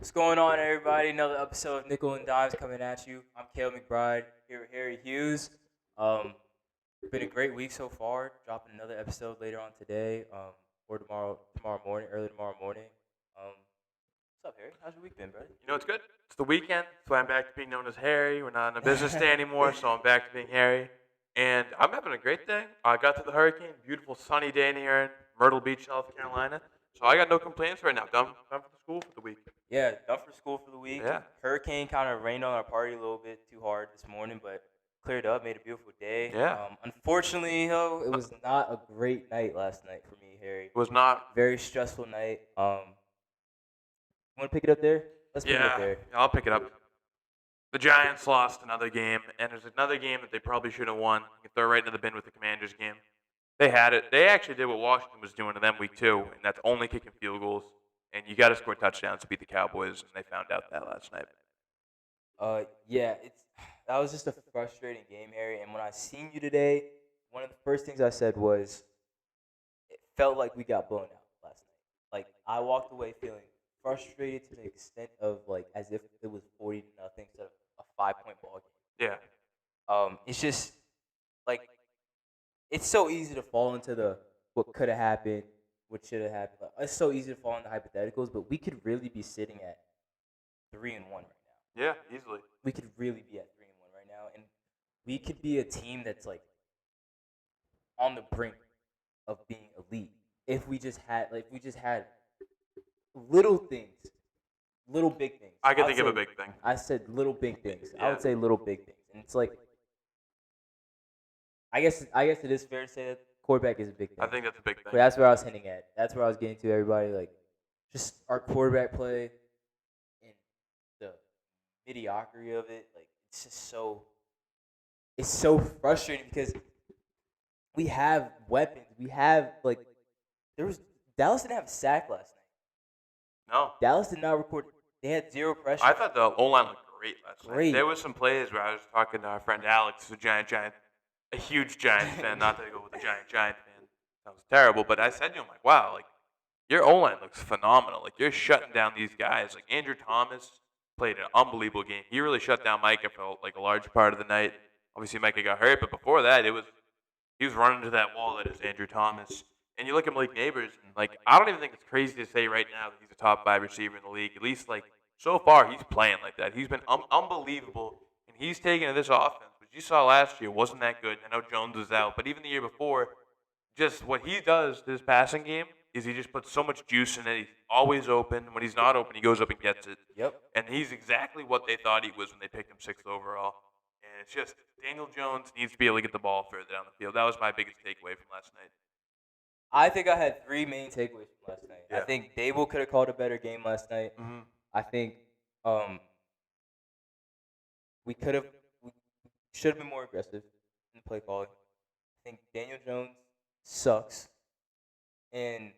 What's going on, everybody? Another episode of Nickel and Dimes coming at you. I'm Kale McBride here with Harry Hughes. Been a great week so far. Dropping another episode later on today, or tomorrow morning, early tomorrow morning. What's up, Harry? How's your week been, brother? You know, it's good. It's the weekend, so I'm back to being known as Harry. We're not in a business day anymore, so I'm back to being Harry. And I'm having a great day. I got to the hurricane, beautiful sunny day in here in Myrtle Beach, South Carolina. So I got no complaints right now. Done for the school for the week. Yeah, done for school for the week. Yeah. Hurricane kind of rained on our party a little bit too hard this morning, but cleared up, made a beautiful day. Yeah. Unfortunately, though, it was not a great night last night for me, Harry. It was not. Very stressful night. You want to pick it up there? Let's pick it up there. I'll pick it up. The Giants lost another game, and there's another game that they probably should have won. You can throw right into the bin with the Commanders game. They had it. They actually did what Washington was doing to them week 2, and that's only kicking field goals. And you got to score touchdowns to beat the Cowboys, and they found out that last night. Yeah, that was just a frustrating game, Harry. And when I seen you today, one of the first things I said was, it felt like we got blown out last night. Like I walked away feeling frustrated to the extent of like as if it was 40-0 instead of a 5-point ball game. Yeah. It's just like it's so easy to fall into the what could have happened, what should have happened. Like, it's so easy to fall into hypotheticals, but we could really be sitting at 3-1 right now. Yeah, easily. We could really be at 3-1 right now, and we could be a team that's like on the brink of being elite if we just had little things, little big things. I can think of a big thing. I said little big things. Yeah. I would say little big things, and it's like I guess it is fair to say that quarterback is a big thing. I think that's a big thing. But that's where I was hinting at. That's where I was getting to. Everybody like just our quarterback play and the mediocrity of it. Like it's just so frustrating because we have weapons. We have like Dallas didn't have a sack last night. No. Dallas did not record. They had zero pressure. I thought the O-line looked great last night. There was some plays where I was talking to our friend Alex, who's a huge Giants fan, not to go with a Giant fan. That was terrible, but I said to him, like, wow, like, your O-line looks phenomenal. Like, you're shutting down these guys. Like, Andrew Thomas played an unbelievable game. He really shut down Micah for, like, a large part of the night. Obviously, Micah got hurt, but before that, he was running to that wall that is Andrew Thomas. And you look at Malik Neighbors, and, like, I don't even think it's crazy to say right now that he's a top 5 receiver in the league. At least, like, so far, he's playing like that. He's been unbelievable, and he's taken to this offense. You saw last year wasn't that good. I know Jones was out, but even the year before, just what he does to his passing game is he just puts so much juice in it. He's always open. When he's not open, he goes up and gets it. Yep. And he's exactly what they thought he was when they picked him 6th overall. And it's just Daniel Jones needs to be able to get the ball further down the field. That was my biggest takeaway from last night. I think I had 3 main takeaways from last night. Yeah. I think Dable could have called a better game last night. Mm-hmm. I think we should have been more aggressive in the play calling. I think Daniel Jones sucks, and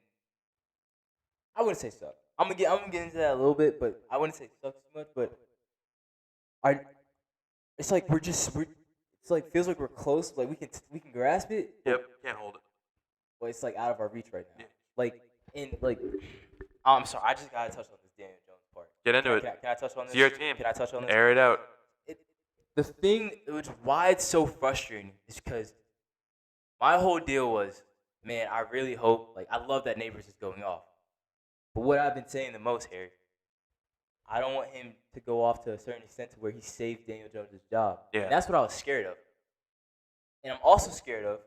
I wouldn't say suck. I'm gonna get into that a little bit, but I wouldn't say sucks too much. But it's like it's like feels like we're close. Like we can grasp it. Yep, can't hold it. But it's like out of our reach right now. Yeah. Like I'm sorry, I just gotta touch on this Daniel Jones part. Get into it. Can I touch on this? It's your team. Can I touch on this? Air it out. The thing, why it's so frustrating is because my whole deal was, man, I really hope, like, I love that Neighbors is going off. But what I've been saying the most, Harry, I don't want him to go off to a certain extent to where he saves Daniel Jones' job. Yeah. And that's what I was scared of. And I'm also scared of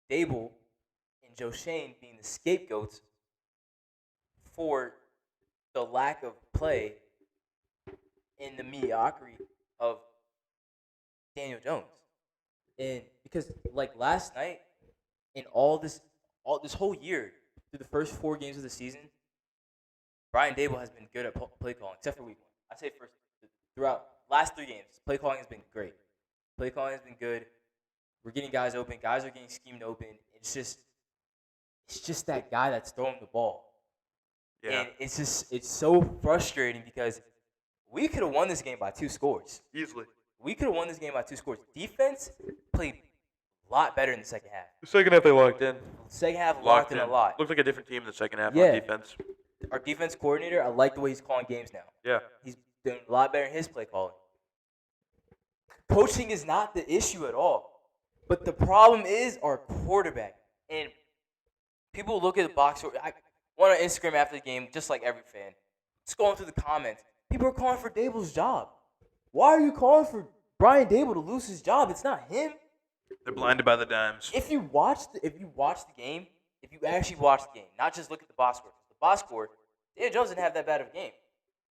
Dable and Joe Shane being the scapegoats for the lack of play and the mediocrity of Daniel Jones. And because like last night and all this whole year through the first 4 games of the season, Brian Dable has been good at play calling, except for week 1. I say throughout last 3 games, play calling has been great. Play calling has been good. We're getting guys open. Guys are getting schemed open. It's just that guy that's throwing the ball. Yeah. And it's so frustrating because we could have won this game by 2 scores. Easily. We could have won this game by 2 scores. Defense played a lot better in the second half. The second half they locked in. Second half locked in a lot. Looked like a different team in the second half Yeah. on defense. our defense coordinator, I like the way he's calling games now. Yeah. He's doing a lot better in his play calling. Coaching is not the issue at all. But the problem is our quarterback. And people look at the box score. I went on Instagram after the game, just like every fan. Scrolling through the comments. People are calling for Dable's job. Why are you calling for Brian Dable to lose his job? It's not him. They're blinded by the dimes. If you watch the game, if you actually watch the game, not just look at the box score. The box score, Daniel Jones didn't have that bad of a game.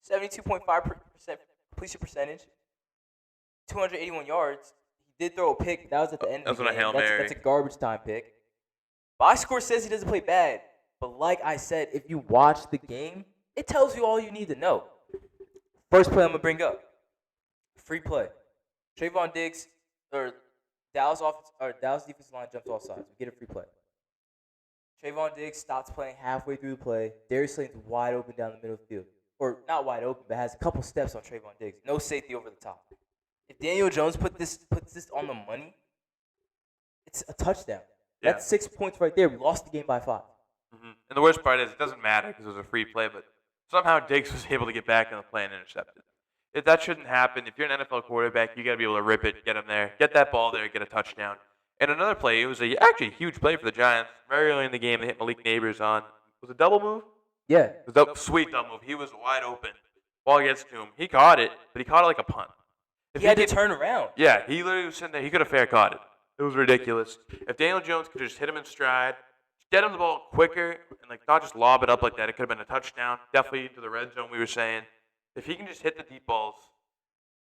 72.5% completion percentage, 281 yards. He did throw a pick. That was at the end of the game. That was on a Hail Mary. That's a garbage time pick. Box score says he doesn't play bad. But like I said, if you watch the game, it tells you all you need to know. First play I'm going to bring up. Free play. Trayvon Diggs, or Dallas defensive line jumps off sides. We get a free play. Trayvon Diggs stops playing halfway through the play. Darius Slayton's wide open down the middle of the field. Or not wide open, but has a couple steps on Trayvon Diggs. No safety over the top. If Daniel Jones puts this on the money, it's a touchdown. Yeah. That's 6 points right there. We lost the game by 5. Mm-hmm. And the worst part is it doesn't matter because it was a free play, but somehow Diggs was able to get back in the play and intercept it. If that shouldn't happen, if you're an NFL quarterback, you got to be able to rip it, get him there, get that ball there, get a touchdown. And another play, it was actually a huge play for the Giants. Very early in the game, they hit Malik Neighbors on, was it a double move? Yeah. It was a sweet double move. He was wide open. Ball gets to him. He caught it, but he caught it like a punt. If he had to turn around. Yeah, he literally was sitting there. He could have fair caught it. It was ridiculous. If Daniel Jones could just hit him in stride, get him the ball quicker, and not just lob it up like that, it could have been a touchdown. Definitely into the red zone, we were saying. If he can just hit the deep balls,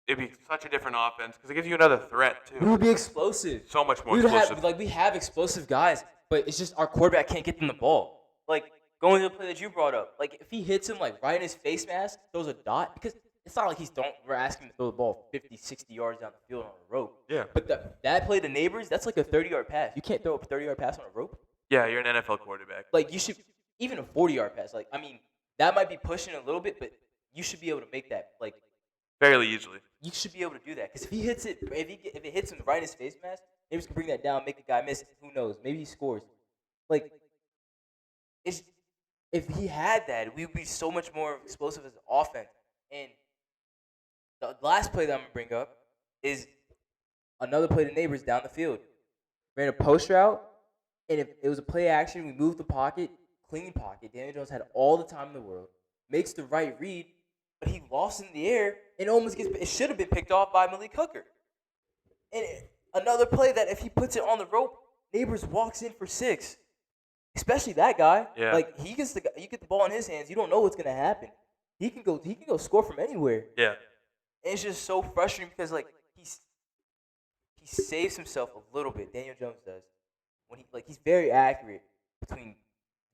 it'd be such a different offense because it gives you another threat too. We would be explosive. So much more explosive. We have explosive guys, but it's just our quarterback can't get them the ball. Going to the play that you brought up, if he hits him right in his face mask, throws a dot, because it's not like we're asking him to throw the ball 50, 60 yards down the field on a rope. Yeah. But that play to Neighbors, that's like a 30-yard pass. You can't throw a 30-yard pass on a rope. Yeah, you're an NFL quarterback. You should, even a 40-yard pass. That might be pushing a little bit, but you should be able to make that, fairly easily. You should be able to do that because if he hits it, if it hits him right in his face mask, Neighbors can bring that down, make the guy miss. Who knows? Maybe he scores. If he had that, we would be so much more explosive as an offense. And the last play that I'm gonna bring up is another play to Neighbors down the field. Ran a post route, and if it was a play action, we moved the pocket, clean pocket. Daniel Jones had all the time in the world, makes the right read, but he lost in the air and almost it should have been picked off by Malik Hooker. And another play that if he puts it on the rope, Neighbors walks in for 6. Especially that guy. Yeah. You get the ball in his hands, you don't know what's gonna happen. He can go score from anywhere. Yeah. And it's just so frustrating because he saves himself a little bit. Daniel Jones does. When he's very accurate between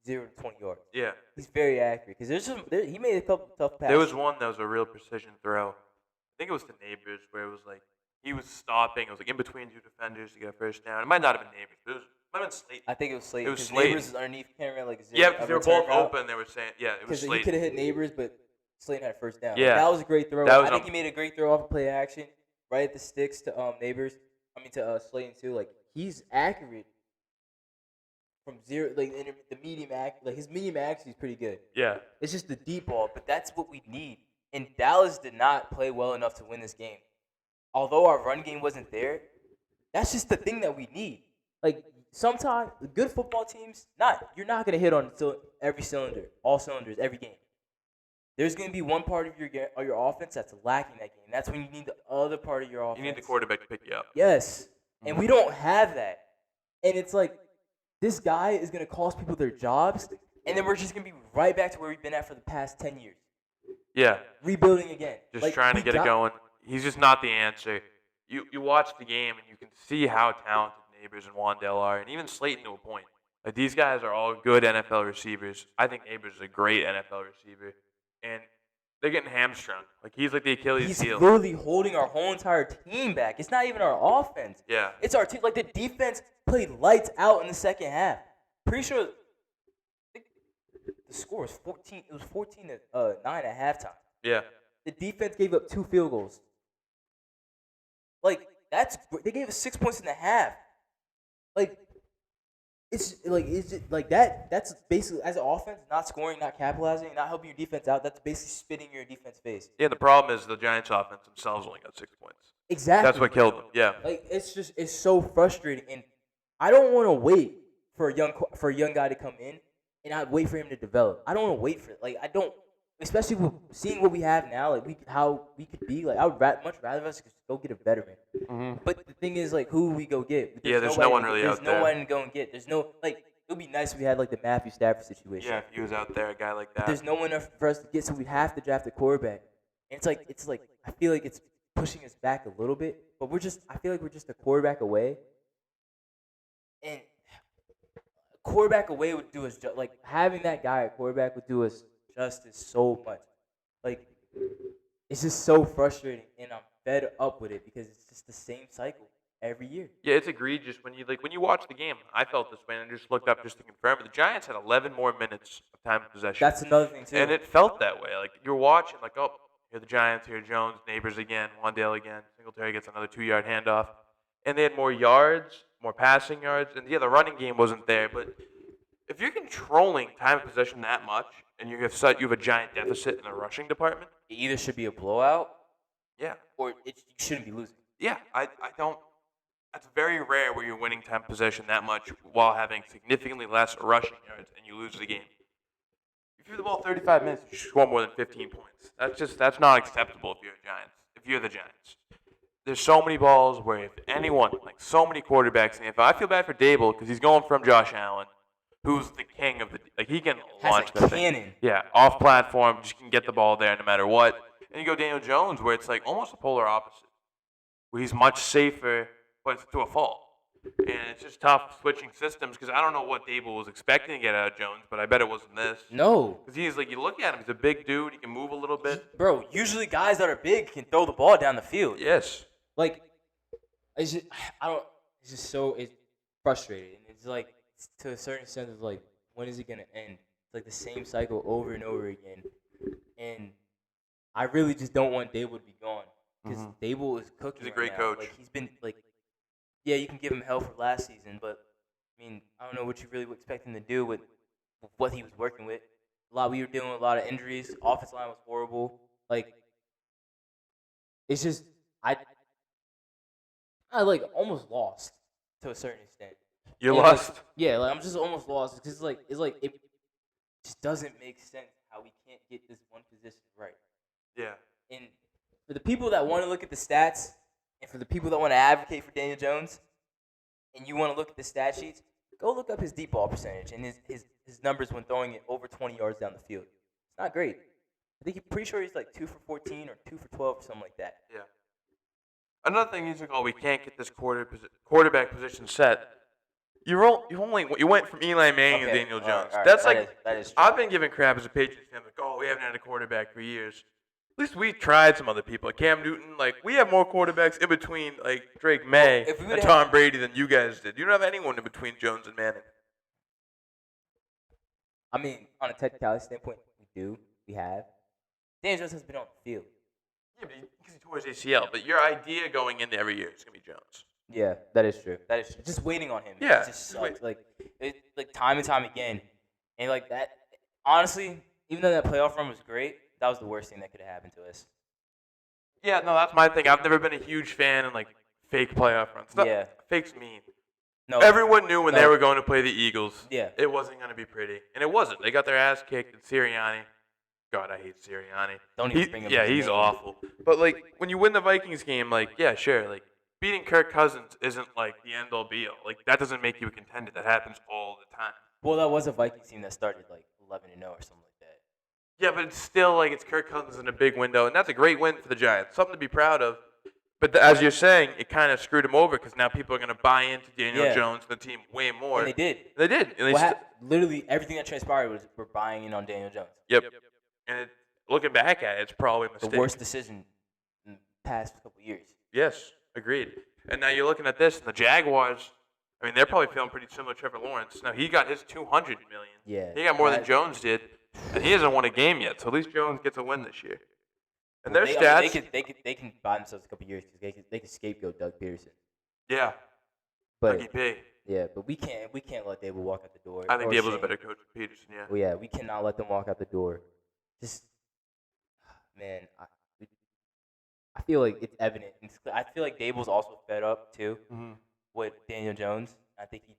0 to 20 yards. Yeah. He's very accurate because he made a couple tough passes. There was one that was a real precision throw. I think it was to Neighbors where it was he was stopping. It was in between 2 defenders to get a first down. It might not have been Neighbors, but it might have been Slayton. I think it was Slayton. It was Slayton. Neighbors is underneath. Can't remember 0. Yeah, because they were both open. They were saying, it was because Slayton. he could have hit Neighbors, but Slayton had first down. Yeah. That was a great throw. I think he made a great throw off of play action, right at the sticks to Neighbors. To Slayton too. He's accurate from 0. In the medium his medium accuracy is pretty good. Yeah. It's just the deep ball, but that's what we need. And Dallas did not play well enough to win this game. Although our run game wasn't there, that's just the thing that we need. Sometimes good football teams, you're not gonna hit on every cylinder, all cylinders, every game. There's gonna be one part of your offense that's lacking that game. That's when you need the other part of your offense. You need the quarterback to pick you up. Yes, and we don't have that. And it's this guy is gonna cost people their jobs, and then we're just gonna be right back to where we've been at for the past 10 years. Yeah. Rebuilding again. Just trying to get it going. He's just not the answer. You watch the game and you can see how talented Neighbors and Wandale are, and even Slayton to a point. These guys are all good NFL receivers. I think Neighbors is a great NFL receiver, and they're getting hamstrung. He's the Achilles heel. He's literally holding our whole entire team back. It's not even our offense. Yeah. It's our team. The defense played lights out in the second half. Pretty sure the score was 14. It was 14-9 at halftime. Yeah. The defense gave up 2 field goals. They gave us 6 points in the half. it's just like that. That's basically as an offense, not scoring, not capitalizing, not helping your defense out. That's basically spitting your defense face. Yeah, the problem is the Giants' offense themselves only got 6 points. That's Exactly. what killed them. Yeah. Like it's so frustrating, and I don't want to wait for a young guy to come in, and I wait for him to develop. I don't want to wait for it. Like I don't, especially with seeing what we have now, like how we could be. Like I would much rather us just go get a veteran. Mm-hmm. But the thing is, like, who we go get? There's no one really out there. There's no one to go and get. There's no like. It would be nice if we had like the Matthew Stafford situation. Yeah, if he was out there, a guy like that. But there's no one for us to get, so we'd have to draft a quarterback. And it's like I feel like it's pushing us back a little bit, but I feel like we're just a quarterback away. And a quarterback away would do us like having that guy at quarterback would do us justice so much. Like it's just so frustrating, and I'm fed up with it because it's just the same cycle every year. Yeah, it's egregious when you watch the game. I felt this way, and I just looked up just to confirm. The Giants had 11 more minutes of time of possession. That's another thing too. And it felt that way. Like you're watching, like, oh, here the Giants, here Jones, Neighbors again, Wandale again. Singletary gets another 2-yard handoff, and they had more yards, more passing yards, and yeah, the running game wasn't there. But if you're controlling time of possession that much, and you have a giant deficit in the rushing department, it either should be a blowout, yeah, or you shouldn't be losing. Yeah, I don't. It's very rare where you're winning time possession that much while having significantly less rushing yards and you lose the game. If you're the ball 35 minutes, you score more than 15 points. That's not acceptable if you're the Giants. There's so many balls where if anyone, like so many quarterbacks in the NFL, I feel bad for Dable because he's going from Josh Allen, who's the king of he can launch the thing. Yeah, off platform, just can get the ball there no matter what. And you go Daniel Jones where it's like almost the polar opposite, where he's much safer, but it's to a fault. And it's just tough switching systems because I don't know what Dable was expecting to get out of Jones, but I bet it wasn't this. No. Because he's like, you look at him, he's a big dude, he can move a little bit. Bro, usually guys that are big can throw the ball down the field. Yes. Like, it's frustrating. It's like, to a certain extent, of like, when is it going to end? It's like the same cycle over and over again. And I really just don't want Dable to be gone. Because Dable is cooking. He's a great now. coach. Like, he's been, like, yeah, you can give him hell for last season, but I mean, I don't know what you really would expect him to do with what he was working with. We were dealing with a lot of injuries. Offensive line was horrible. Like, it's just I like almost lost to a certain extent. You're lost. Like, yeah, like I'm just almost lost because it just doesn't make sense how we can't get this one position right. Yeah. And for the people that want to look at the stats. And for the people that want to advocate for Daniel Jones, and you want to look at the stat sheets, go look up his deep ball percentage and his numbers when throwing it over 20 yards down the field. It's not great. I think pretty sure he's like 2 for 14 or 2 for 12 or something like that. Yeah. Another thing is like, we can't get this quarterback position set. You went from Eli Manning to Daniel Jones. All right. That's that is true. I've been giving crap as a Patriots fan. Like, we haven't had a quarterback for years. At least we tried some other people. Like Cam Newton, like we have more quarterbacks in between like Drake May and Tom Brady than you guys did. You don't have anyone in between Jones and Manning. I mean, on a technicality standpoint, we have. Daniel Jones has been on the field. Yeah, because he tore his ACL. But your idea going into every year is gonna be Jones. Yeah, that is true. Just waiting on him. Yeah, it just sucks. Like time and time again, and like that. Honestly, even though that playoff run was great. That was the worst thing that could have happened to us. Yeah, no, that's my thing. I've never been a huge fan of like fake playoff runs. Yeah, fake's mean. No, everyone knew when they were going to play the Eagles. Yeah, it wasn't going to be pretty, and it wasn't. They got their ass kicked. And Sirianni, God, I hate Sirianni. Don't even bring him. Yeah, he's awful. But like when you win the Vikings game, like yeah, sure, like beating Kirk Cousins isn't like the end all be all. Like that doesn't make you a contender. That happens all the time. Well, that was a Vikings team that started like 11-0 or something. Yeah, but it's still like it's Kirk Cousins in a big window, and that's a great win for the Giants. Something to be proud of. But as you're saying, it kind of screwed him over because now people are going to buy into Daniel Jones and the team way more. And they did. They did. And literally everything that transpired was we're buying in on Daniel Jones. Yep. And looking back at it, it's probably a mistake. The worst decision in the past couple of years. Yes, agreed. And now you're looking at this, and the Jaguars, I mean, they're probably feeling pretty similar to Trevor Lawrence. Now, he got his $200 million. Yeah. He got more than Jones did. And he hasn't won a game yet, so at least Jones gets a win this year. And their stats, they can buy themselves a couple years because they can scapegoat Doug Peterson. Yeah, but Dougie P. Yeah, but we can't let Dable walk out the door. I think or Dable's a Shane. better coach than Peterson. Yeah. Well, yeah, we cannot let them walk out the door. Just man, I feel like it's evident. I feel like Dable's also fed up too with Daniel Jones. I think he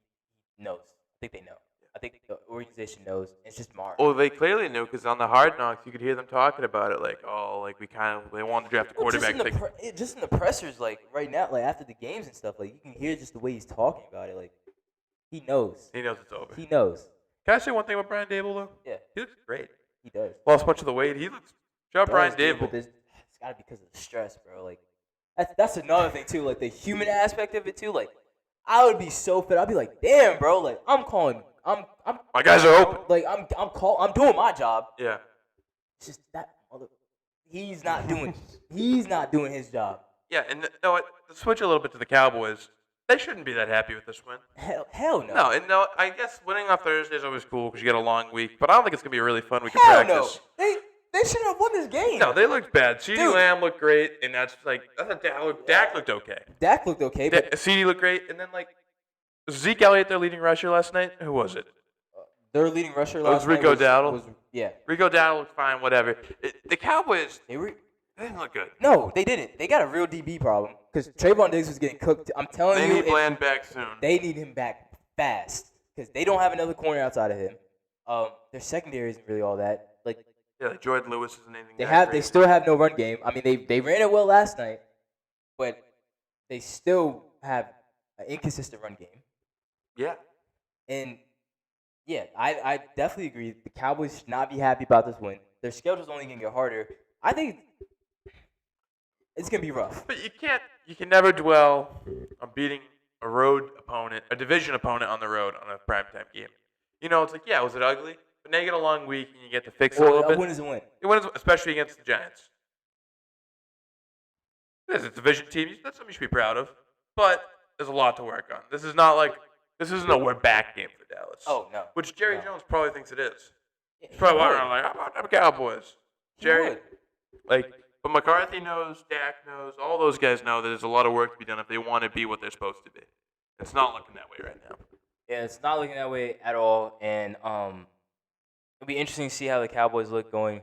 knows. I think they know. I think the organization knows. It's just Mark. Well, they clearly knew because on the Hard Knocks, you could hear them talking about it, like, oh, like they want to draft a quarterback. Just in the pressers, like right now, like after the games and stuff, like you can hear just the way he's talking about it. Like he knows. He knows it's over. He knows. Can I say one thing about Brian Dable though? Yeah, he looks great. He does. Lost much of the weight. He looks. Shout out Brian Dable. But it's gotta be because of the stress, bro. Like that's another thing too. Like the human aspect of it too. Like I would be so fit. I'd be like, damn, bro. Like I'm my guys are open. Like I'm doing my job. Yeah. It's just that he's not doing his job. Yeah, and you know what? To switch a little bit to the Cowboys, they shouldn't be that happy with this win. Hell no. No, and no, I guess winning on Thursday is always cool because you get a long week, but I don't think it's gonna be a really fun week of practice. No. They should have won this game. No, they looked bad. CeeDee Lamb looked great, and that's Dak looked okay. Dak looked okay, but CeeDee looked great, and then like Zeke Elliott, their leading rusher last night. Who was it? Their leading rusher last night was Rico Dowdle. Yeah. Rico Dowdle looked fine, whatever. The Cowboys, they didn't look good. No, they didn't. They got a real DB problem because Trayvon Diggs was getting cooked. I'm telling you. They need Bland back soon. They need him back fast because they don't have another corner outside of him. Their secondary isn't really all that. Like Jordan Lewis isn't anything. They still have no run game. I mean, they ran it well last night, but they still have an inconsistent run game. Yeah. And yeah, I definitely agree. The Cowboys should not be happy about this win. Their schedule's only gonna get harder. I think it's gonna be rough. But you can never dwell on beating a road opponent, a division opponent on the road on a primetime game. You know, it's like, yeah, was it ugly? But now you get a long week and you get to fix it a little bit. A win is a win. Especially against the Giants. It's a division team. That's something you should be proud of. But there's a lot to work on. This isn't a we're back game for Dallas. Oh, no. Which Jerry Jones probably thinks it is. He's probably wondering, like, how about them Cowboys? Jerry, but McCarthy knows, Dak knows, all those guys know that there's a lot of work to be done if they want to be what they're supposed to be. It's not looking that way right now. Yeah, it's not looking that way at all. And it'll be interesting to see how the Cowboys look going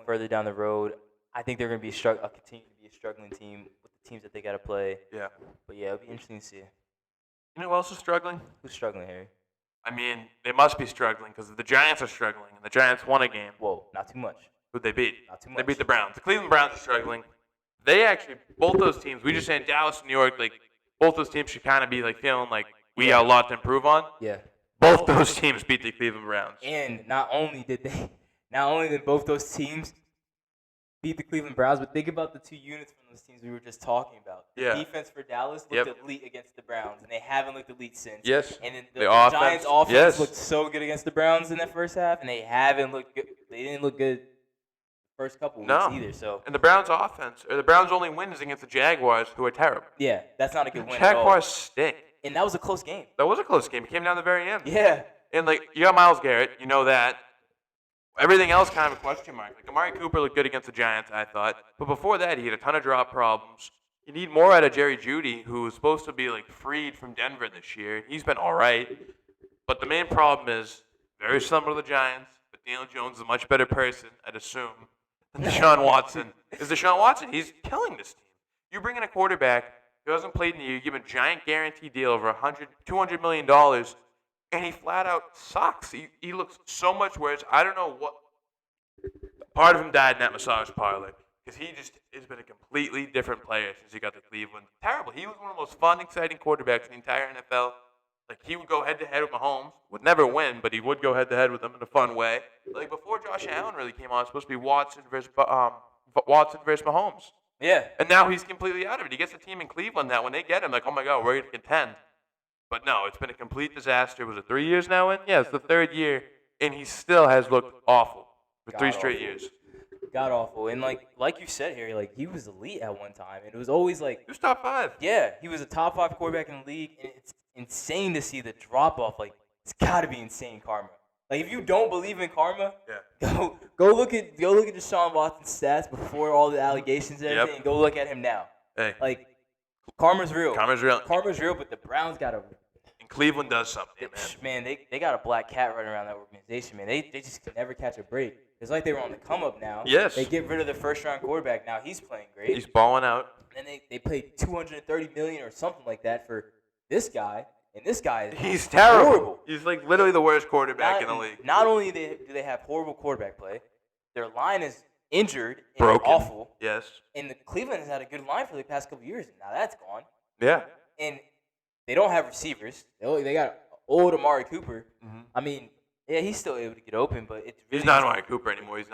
further down the road. I think they're going to continue to be a struggling team with the teams that they got to play. Yeah. But yeah, it'll be interesting to see. You know who else is struggling? Who's struggling, Harry? I mean, they must be struggling because the Giants are struggling, and the Giants won a game. Whoa, not too much. Who'd they beat? Not too much. They beat the Browns. The Cleveland Browns are struggling. They actually, both those teams, we just saying Dallas and New York, like, both those teams should kind of be, like, feeling like we got a lot to improve on. Yeah. Both those teams beat the Cleveland Browns. And not only did both those teams beat the Cleveland Browns, but think about the two units from those teams we were just talking about. The defense for Dallas looked elite against the Browns, and they haven't looked elite since. Yes. And then the Giants' offense looked so good against the Browns in that first half, and they haven't looked good. They didn't look good the first couple weeks either. So. And the Browns' offense, or the Browns' only win is against the Jaguars, who are terrible. Yeah, that's not a good win. Jaguars stink. And that was a close game. That was a close game. It came down to the very end. Yeah. And, like, you got Myles Garrett. You know that. Everything else kind of a question mark. Like, Amari Cooper looked good against the Giants, I thought. But before that, he had a ton of drop problems. You need more out of Jerry Jeudy, who was supposed to be, like, freed from Denver this year. He's been all right. But the main problem is very similar to the Giants, but Daniel Jones is a much better person, I'd assume, than Deshaun Watson. Deshaun Watson, he's killing this team. You bring in a quarterback who hasn't played in a year, you give him a giant guarantee deal over $200 million, and he flat out sucks. He looks so much worse. I don't know what. Part of him died in that massage parlor because he just has been a completely different player since he got to Cleveland. Terrible. He was one of the most fun, exciting quarterbacks in the entire NFL. Like, he would go head-to-head with Mahomes. Would never win, but he would go head-to-head with him in a fun way. Like, before Josh Allen really came on, it was supposed to be Watson versus Mahomes. Yeah. And now he's completely out of it. He gets a team in Cleveland that when they get him, like, oh, my God, we're going to contend. But no, it's been a complete disaster. Was it 3 years now in? Yeah, it's the third year, and he still has looked awful for three straight years. God awful. And like you said, Harry, like, he was elite at one time, and it was always like he was top 5. Yeah, he was a top 5 quarterback in the league, and it's insane to see the drop off. Like, it's got to be insane karma. Like, if you don't believe in karma, go look at Deshaun Watson's stats before all the allegations and everything, and go look at him now. Hey. Like, karma's real. Karma's real. Karma's real, but the Browns got to Cleveland does something, man. Man, they got a black cat running around that organization, man. They just can never catch a break. It's like they were on the come up now. Yes. They get rid of their first round quarterback. Now he's playing great. He's balling out. And they paid $230 million or something like that for this guy. And this guy he's terrible. Horrible. He's like literally the worst quarterback in the league. Not only do they have horrible quarterback play, their line is injured and broken. Awful. Yes. And the Cleveland has had a good line for the past couple of years. Now that's gone. Yeah. And they don't have receivers. They got old Amari Cooper. Mm-hmm. I mean, yeah, he's still able to get open, but it's really he's not Amari Cooper anymore. He's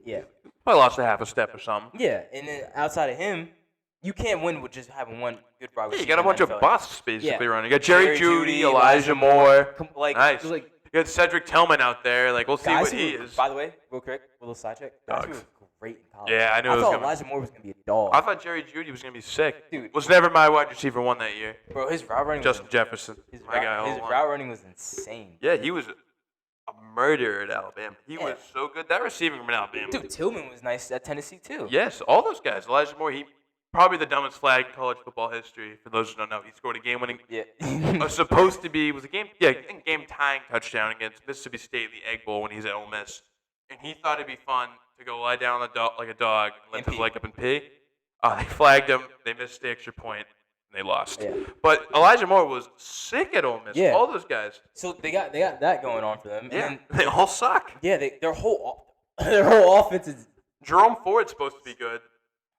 yeah. Probably lost a half a step or something. Yeah, and then outside of him, you can't win with just having one good wide receiver. Yeah, you got a bunch of busts basically running. You got Jerry Jeudy, Elijah Moore. Nice. You got Cedric Tillman out there. Like, we'll see what he is. By the way, real quick, a little side check. Guys who were great in college. Yeah, I knew I thought Elijah Moore was going to be a dog. I thought Jerry Jeudy was going to be sick. Dude. Was never my wide receiver one that year. Bro, his route running Justin Jefferson. His route running was insane. Yeah, he was a murderer at Alabama. He was so good. That receiving from Alabama. Dude, Tillman was nice at Tennessee, too. Yes, all those guys. Elijah Moore, he probably the dumbest flag in college football history. For those who don't know, he scored a game-winning. Yeah. Supposed to be was a game-tying touchdown against Mississippi State in the Egg Bowl when he's at Ole Miss, and he thought it'd be fun to go lie down like a dog and lift his leg up and pee. They flagged him. They missed the extra point, and they lost. Yeah. But Elijah Moore was sick at Ole Miss. Yeah. All those guys. So they got that going on for them. Yeah. And they all suck. Yeah. Their whole offense is. Jerome Ford's supposed to be good.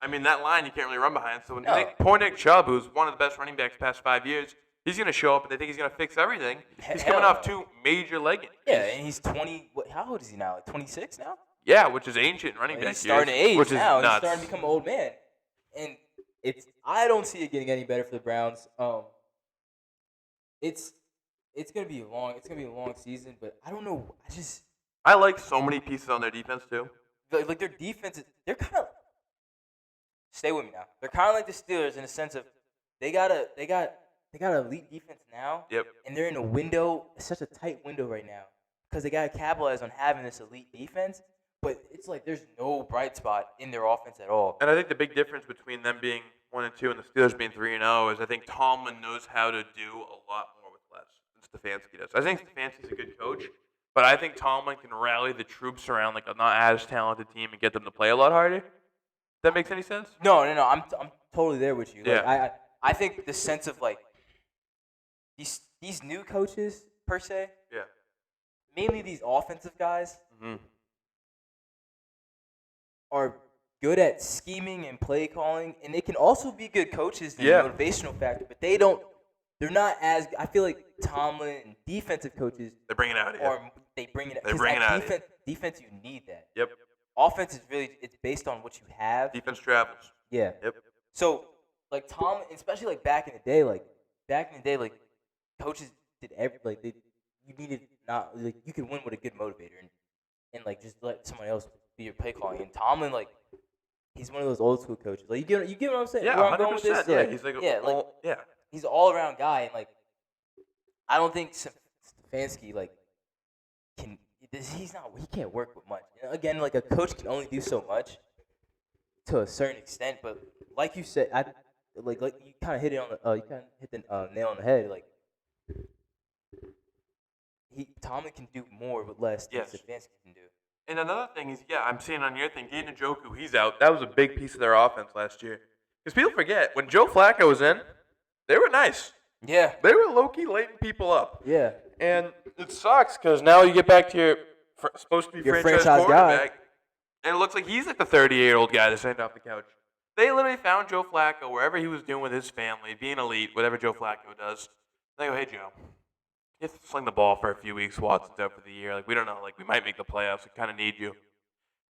I mean, that line you can't really run behind. So when poor Nick Chubb, who's one of the best running backs the past 5 years, he's going to show up and they think he's going to fix everything. He's coming off 2 major leg injuries. Yeah, and he's 20. How old is he now? Like 26 now? Yeah, which is ancient running back years. He's starting to age which now. Is nuts. He's starting to become an old man. And I don't see it getting any better for the Browns. It's going to be a long season, but I don't know. I like so many pieces on their defense too. Like their defense, they're kind of. Stay with me now. They're kind of like the Steelers in the sense of they got elite defense now. Yep. And they're in a window, such a tight window right now, because they got to capitalize on having this elite defense. But it's like there's no bright spot in their offense at all. And I think the big difference between them being 1-2 and the Steelers being 3-0 is I think Tomlin knows how to do a lot more with less than Stefanski does. I think Stefanski's a good coach, but I think Tomlin can rally the troops around like a not as talented team and get them to play a lot harder. That makes any sense? No. I'm totally there with you. Like, yeah. I think the sense of like these new coaches per se. Yeah. Mainly these offensive guys mm-hmm. are good at scheming and play calling, and they can also be good coaches in the motivational factor. But they're not as. I feel like Tomlin and defensive coaches. They bring it out. They bring it. They bring it out. Defense, you need that. Yep. Offense is it's based on what you have. Defense travels. Yeah. Yep. So, like Tomlin, especially like back in the day, coaches did you needed not like you could win with a good motivator and like just let someone else be your play calling. And Tomlin, like, he's one of those old school coaches. Like you get what I'm saying? Yeah, where I'm going with this? Yeah, he's like he's an all around guy, and like I don't think Stefanski like can. He can't work with much. Again, like a coach can only do so much to a certain extent. But like you said, like you kind of hit it on the nail on the head. Like Tomlin can do more with less than Stefanski can do. And another thing is, I'm seeing on your thing, Gaten Njoku, he's out. That was a big piece of their offense last year. Because people forget, when Joe Flacco was in, they were nice. Yeah. They were low-key lighting people up. Yeah. And it sucks because now you get back to your supposed to be franchise quarterback, and it looks like he's like the 38-year-old guy that's sent off the couch. They literally found Joe Flacco wherever he was doing with his family, being elite, whatever Joe Flacco does. They go, hey, Joe, you have to sling the ball for a few weeks. Watson's out for the year. Like, we don't know. Like, we might make the playoffs. We kind of need you.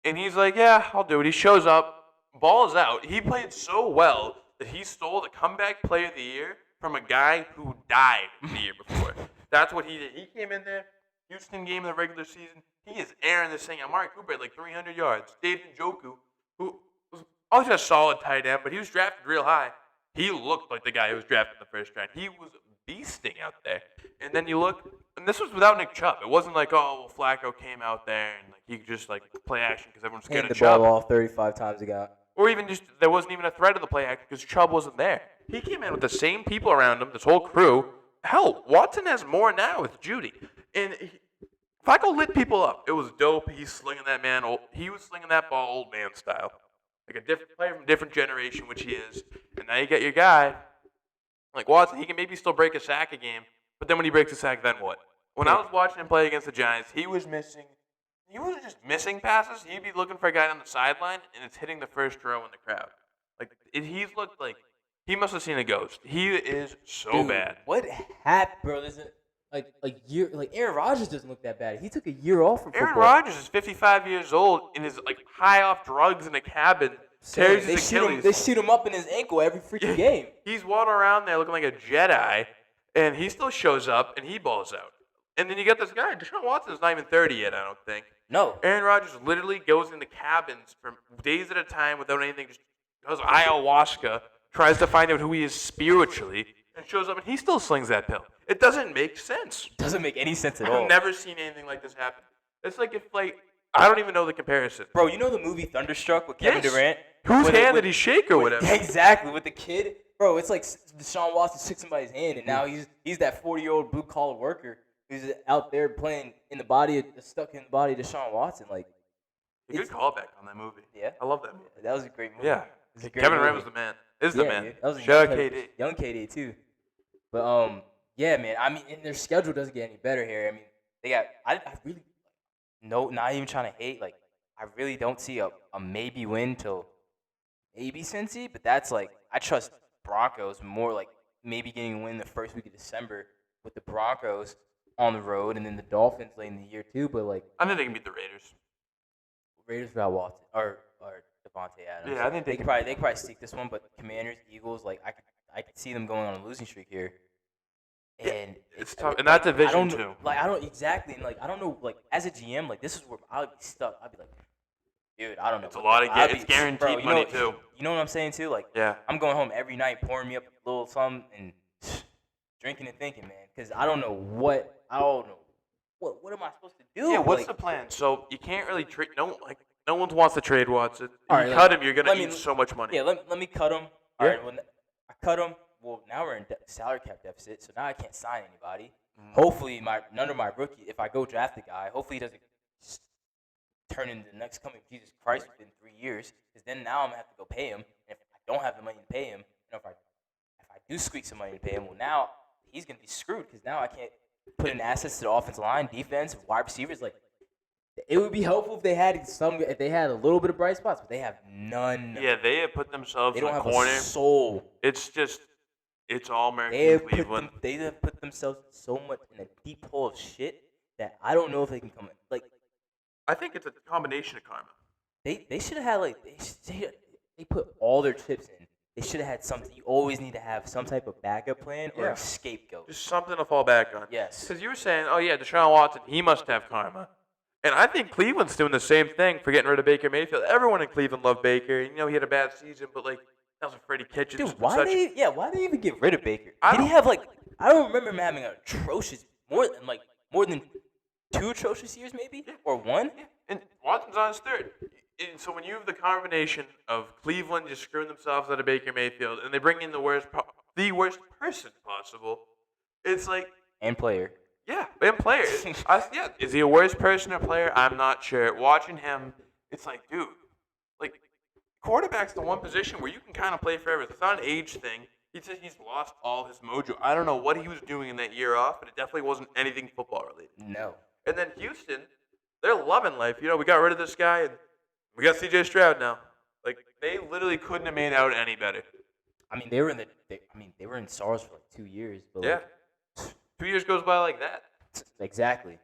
And he's like, yeah, I'll do it. He shows up. Ball is out. He played so well that he stole the comeback player of the year from a guy who died the year before. That's what he did. He came in there, Houston game in the regular season. He is airing this thing. Amari Cooper had like 300 yards. David Njoku, who was always a solid tight end, but he was drafted real high. He looked like the guy who was drafted in the first round. He was beasting out there. And then you look, and this was without Nick Chubb. It wasn't like, oh, well, Flacco came out there and like he could just like play action because everyone's scared of Chubb. The ball off 35 times he got. Or even just there wasn't even a threat of the play action because Chubb wasn't there. He came in with the same people around him, this whole crew, hell, Watson has more now with Judy. And if I go lit people up, it was dope. He's slinging that man. He was slinging that ball old man style. Like a different player from a different generation, which he is. And now you get your guy, like Watson, he can maybe still break a sack a game, but then when he breaks a sack, then what? When I was watching him play against the Giants, he wasn't just missing passes. He'd be looking for a guy on the sideline, and it's hitting the first row in the crowd. Like he's looked like he must have seen a ghost. He is so bad. What happened, bro? There's a year. Like Aaron Rodgers doesn't look that bad. He took a year off from football. Aaron Rodgers is 55 years old and is like high off drugs in a cabin. Tears his Achilles. They shoot him up in his ankle every freaking game. He's walking around there looking like a Jedi, and he still shows up and he balls out. And then you got this guy, Deshaun Watson's not even 30 yet, I don't think. No. Aaron Rodgers literally goes into cabins for days at a time without anything, just does ayahuasca, tries to find out who he is spiritually, and shows up and he still slings that pill. It doesn't make sense. It doesn't make any sense at all. I've never seen anything like this happen. It's like if, I don't even know the comparison. Bro, you know the movie Thunderstruck with Kevin Durant? Whose hand did he shake or whatever? Exactly, with the kid. Bro, it's like Deshaun Watson shook somebody's hand, and now he's that 40-year-old blue-collar worker who's out there playing stuck in the body of Deshaun Watson. Like, a good callback on that movie. Yeah? I love that movie. That was a great movie. Yeah. Kevin Durant was the man. Is the man. Dude, that was Shout out KD. Young KD, too. But, yeah, man. I mean, and their schedule doesn't get any better here. I mean, they got – I really – no, not even trying to hate. Like, I really don't see a maybe win till maybe Cincy, but that's like I trust Broncos more, like maybe getting a win the first week of December with the Broncos on the road, and then the Dolphins late in the year too. But like I think they can beat the Raiders. Raiders without Watson or Devontae Adams. Yeah, I think they could probably sneak this one, but Commanders, Eagles, like I could see them going on a losing streak here. And it's tough, and that division too. Like I don't exactly, and like I don't know, like as a GM, like this is where I would be stuck. I'd be like, dude, I don't know. It's a lot of it's guaranteed money too. You know what I'm saying too? Like, yeah, I'm going home every night, pouring me up a little something and drinking and thinking, man, because I don't know what am I supposed to do? Yeah, what's the plan? So you can't really trade. No one wants to trade Watson. All you cut him, you're gonna eat so much money. Yeah, let me cut him. All right, when I cut him. Well, now we're in salary cap deficit, so now I can't sign anybody. Hopefully, none of my rookie, if I go draft a guy, hopefully he doesn't turn into the next coming Jesus Christ within 3 years, because then now I'm going to have to go pay him. And if I don't have the money to pay him, and if I do squeak some money to pay him, well, now he's going to be screwed, because now I can't put in assets to the offensive line, defense, wide receivers. Like, it would be helpful if they had a little bit of bright spots, but they have none. Yeah, they have put themselves in a corner. They don't have a soul. It's all American Cleveland. They have put themselves so much in a deep hole of shit that I don't know if they can come in. Like, I think it's a combination of karma. They should have had they put all their chips in. They should have had something. You always need to have some type of backup plan or a scapegoat. Just something to fall back on. Yes. Because you were saying, oh yeah, Deshaun Watson, he must have karma. And I think Cleveland's doing the same thing for getting rid of Baker Mayfield. Everyone in Cleveland loved Baker. You know, he had a bad season, but like that was a Freddie Kitchens. Dude, why did they even get rid of Baker? Did he have I don't remember him having an atrocious more than 2 atrocious years maybe? Yeah. Or 1? Yeah. And Watson's on his 3rd. And so when you have the combination of Cleveland just screwing themselves out of Baker Mayfield and they bring in the worst person possible, it's like and player. Yeah, and player. Is he a worse person or player? I'm not sure. Watching him, it's like, dude, like quarterback's the one position where you can kind of play forever. It's not an age thing. He says he's lost all his mojo. I don't know what he was doing in that year off, but it definitely wasn't anything football related. No. And then Houston, they're loving life. You know, we got rid of this guy, and we got C.J. Stroud now. Like, they literally couldn't have made out any better. I mean, they were in SARS for 2 years. But yeah. 2 years goes by like that. Exactly.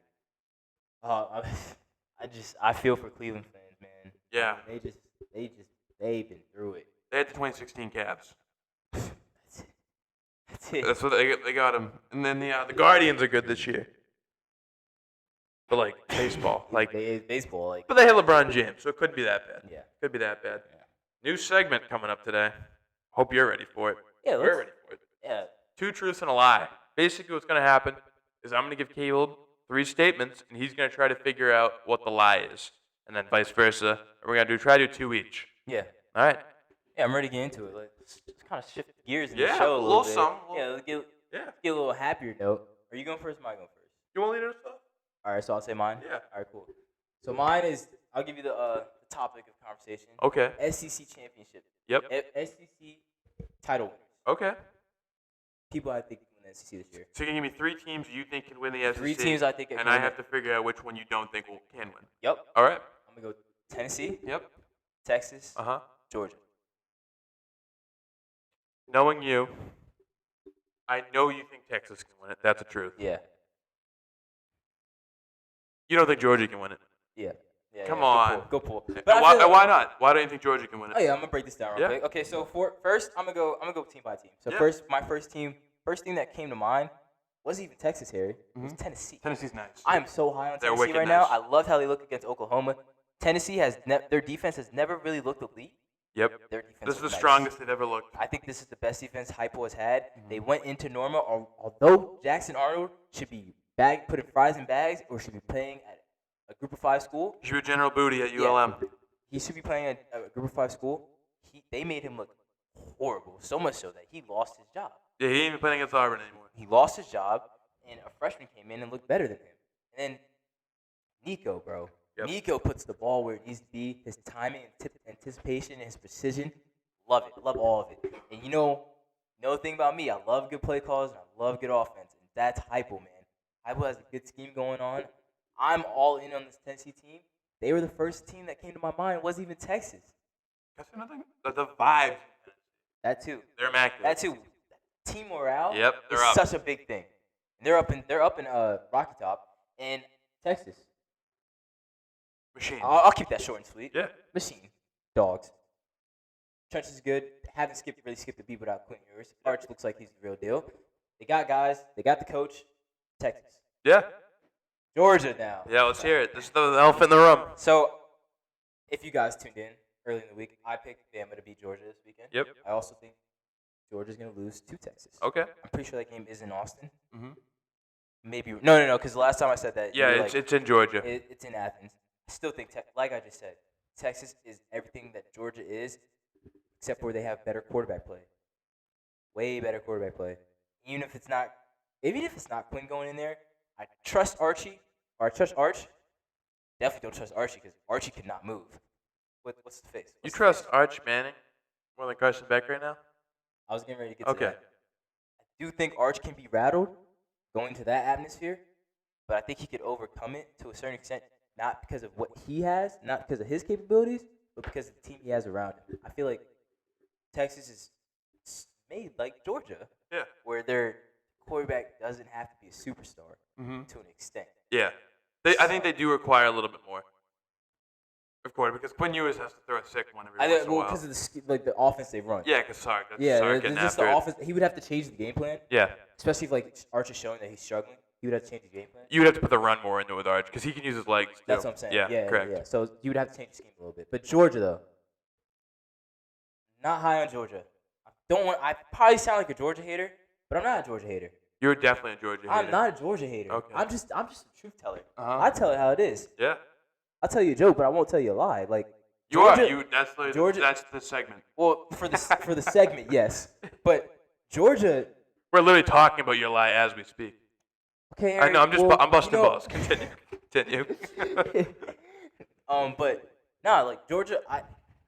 I feel for Cleveland fans, man. Yeah. They've been through it. They had the 2016 Cavs. That's it. That's what they got them. And then the Guardians are good this year. But like baseball, baseball, But they had LeBron James, so it couldn't be that bad. Yeah. Could be that bad. Yeah. New segment coming up today. Hope you're ready for it. Yeah, we're ready for it. Yeah. 2 truths and a lie. Basically, what's going to happen is I'm going to give Caleb 3 statements, and he's going to try to figure out what the lie is, and then vice versa. And we're going to try to do 2 each. Yeah. All right. Yeah, I'm ready to get into it. Let's kind of shift gears in the show a little bit. Something. Yeah, Yeah. Get a little happier note. Are you going first? Or am I going first? You want to lead us off? All right, so I'll say mine. Yeah. All right, cool. So mine is I'll give you the topic of conversation. Okay. SEC championship. Yep. SEC title winners. Okay. People I think can win the SEC this year. So you can give me 3 teams you think can win the SEC. 3 teams I think can and win I have to figure out which one you don't think can win. Yep. All right. I'm gonna go Tennessee. Yep. Texas. Georgia. Georgia. Knowing you, I know you think Texas can win it. That's the truth. Yeah. You don't think Georgia can win it? Yeah. Come on. Good pull. And why not? Why don't you think Georgia can win it? Oh yeah, I'm gonna break this down real quick. Okay, so first I'm gonna go team by team. So my first thing that came to mind wasn't even Texas, Harry. It was Tennessee. Tennessee's nice. I'm so high on They're Tennessee right nice. now. I love how they look against Oklahoma. Tennessee their defense has never really looked elite. Yep. Their defense This is the nice. strongest they've ever looked. I think this is the best defense Hypo has had. They went into Norma, although Jackson Arnold should be putting fries in bags or should be playing at a Group of 5 school. He should be General Booty at ULM. He should be playing at a Group of 5 school. They made him look horrible, so much so that he lost his job. Yeah, he ain't even playing against Auburn anymore. He lost his job, and a freshman came in and looked better than him. And then Nico, bro. Yep. Nico puts the ball where it needs to be. His timing, anticipation, and his precision. Love it. Love all of it. And you know the thing about me, I love good play calls and I love good offense. And that's Hypo, man. Hypo has a good scheme going on. I'm all in on this Tennessee team. They were the first team that came to my mind. It wasn't even Texas. That's another thing. The vibes. That too. They're immaculate. That too. Team morale. Yep, is they're up. such a big thing. And they're up in Rocky Top in Texas. Machine. I'll keep that short and sweet. Yeah. Machine. Dogs. Trench is good. Haven't really skipped a beat without Quentin Ewers. Arch looks like he's the real deal. They got guys. They got the coach. Texas. Yeah. Georgia now. Yeah, let's hear it. This is the elephant in the room. So, if you guys tuned in early in the week, I picked Bama to beat Georgia this weekend. Yep. I also think Georgia's going to lose to Texas. Okay. I'm pretty sure that game is in Austin. Mm-hmm. Maybe. No, because the last time I said that. Yeah, it's in Georgia. It's in Athens. I still think, like I just said, Texas is everything that Georgia is, except for they have better quarterback play. Way better quarterback play. Even if it's not Quinn going in there, I trust Archie, or I trust Arch. Definitely don't trust Archie because Archie cannot move. What's the face? You trust Arch Manning more than Carson Beck right now? I was getting ready to get to Okay. that. I do think Arch can be rattled going to that atmosphere, but I think he could overcome it to a certain extent, not because of what he has, not because of his capabilities, but because of the team he has around him. I feel like Texas is made like Georgia, Yeah. where their quarterback doesn't have to be a superstar to an extent. Yeah. I think they do require a little bit more. Of course, because Quinn Ewers has to throw a sick one every once in a while. Because of the offense they run. Yeah, because Sark. Yeah, Sark getting just after the it. offense. He would have to change the game plan, Yeah. especially if Arch is showing that he's struggling. He would have to change the game plan. You would have to put the run more into it with Arch because he can use his legs too. That's what I'm saying. Yeah, correct. Yeah. So you would have to change the scheme a little bit. But Georgia, though, not high on Georgia. I probably sound like a Georgia hater, but I'm not a Georgia hater. You're definitely a Georgia hater. I'm not a Georgia hater. Okay. I'm just a truth teller. Uh-huh. I tell it how it is. Yeah. I'll tell you a joke, but I won't tell you a lie. Like You Georgia, are. That's the segment. Well, for the segment, yes. But Georgia. We're literally talking about your lie as we speak. Okay. I know. I'm busting you know, balls. Continue. But nah, like Georgia, I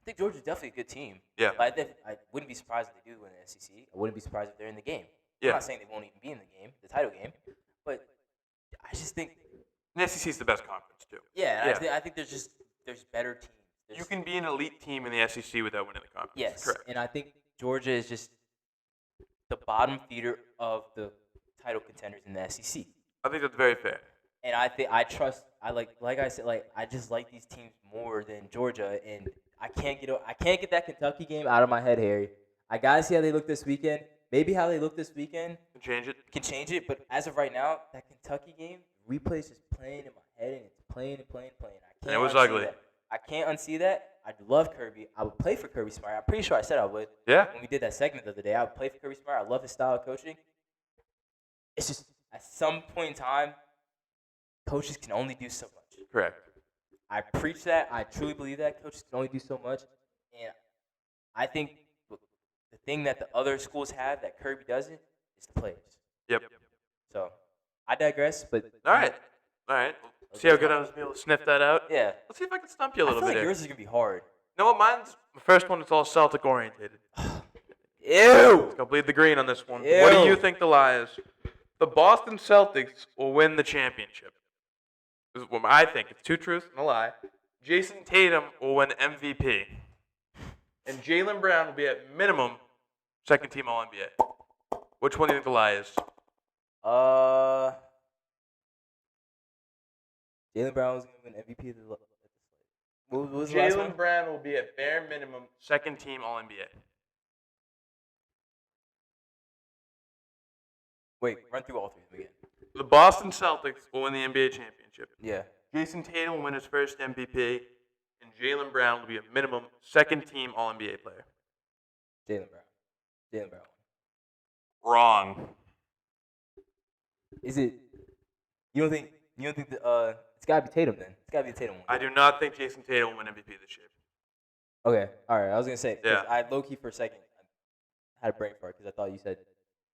think Georgia's definitely a good team. Yeah. But I wouldn't be surprised if they do win the SEC. I wouldn't be surprised if they're in the game. Yeah. I'm not saying they won't even be in the game, the title game, but I just think. The SEC is the best conference too. Yeah. I think there's better teams. You can be an elite team in the SEC without winning the conference. Yes. Correct. And I think Georgia is just the bottom feeder of the title contenders in the SEC. I think that's very fair. And I just like these teams more than Georgia, and I can't get that Kentucky game out of my head, Harry. I gotta see how they look this weekend. Maybe how they look this weekend Change it. can change it, but as of right now, that Kentucky game replay is just playing in my head, and it's playing. And it was ugly. I can't unsee that. I love Kirby. I would play for Kirby Smart. I'm pretty sure I said I would. Yeah. When we did that segment the other day, I would play for Kirby Smart. I love his style of coaching. It's just at some point in time, coaches can only do so much. Correct. I preach that. I truly believe that coaches can only do so much, and I think the thing that the other schools have that Kirby doesn't is the players. Yep. So, I digress, but All right. See how good I was able to sniff that out? Yeah. Let's see if I can stump you a I little feel bit like here. yours is gonna be hard. You know what? Mine's the first one. It's all Celtic orientated. Ew. Let's go bleed the green on this one. Ew. What do you think the lie is? The Boston Celtics will win the championship. This is what I think. It's two truths and a lie. Jason Tatum will win MVP. And Jaylen Brown will be at minimum second team All NBA. Which one do you think the lie is? Jaylen Brown was gonna win MVP of the. What was the last one? Jaylen Brown will be at bare minimum second team All NBA. Wait, run through all three of them again. The Boston Celtics will win the NBA championship. Yeah. Jason Tatum will win his first MVP, and Jaylen Brown will be a minimum second team All NBA player. Jaylen Brown. Wrong. Is it? You don't think the it's gotta be Tatum then? It's gotta be the Tatum one. I do not think Jason Tatum will win MVP this year. Okay, all right. I was gonna say, Yeah. I low key for a second I had a brain fart because I thought you said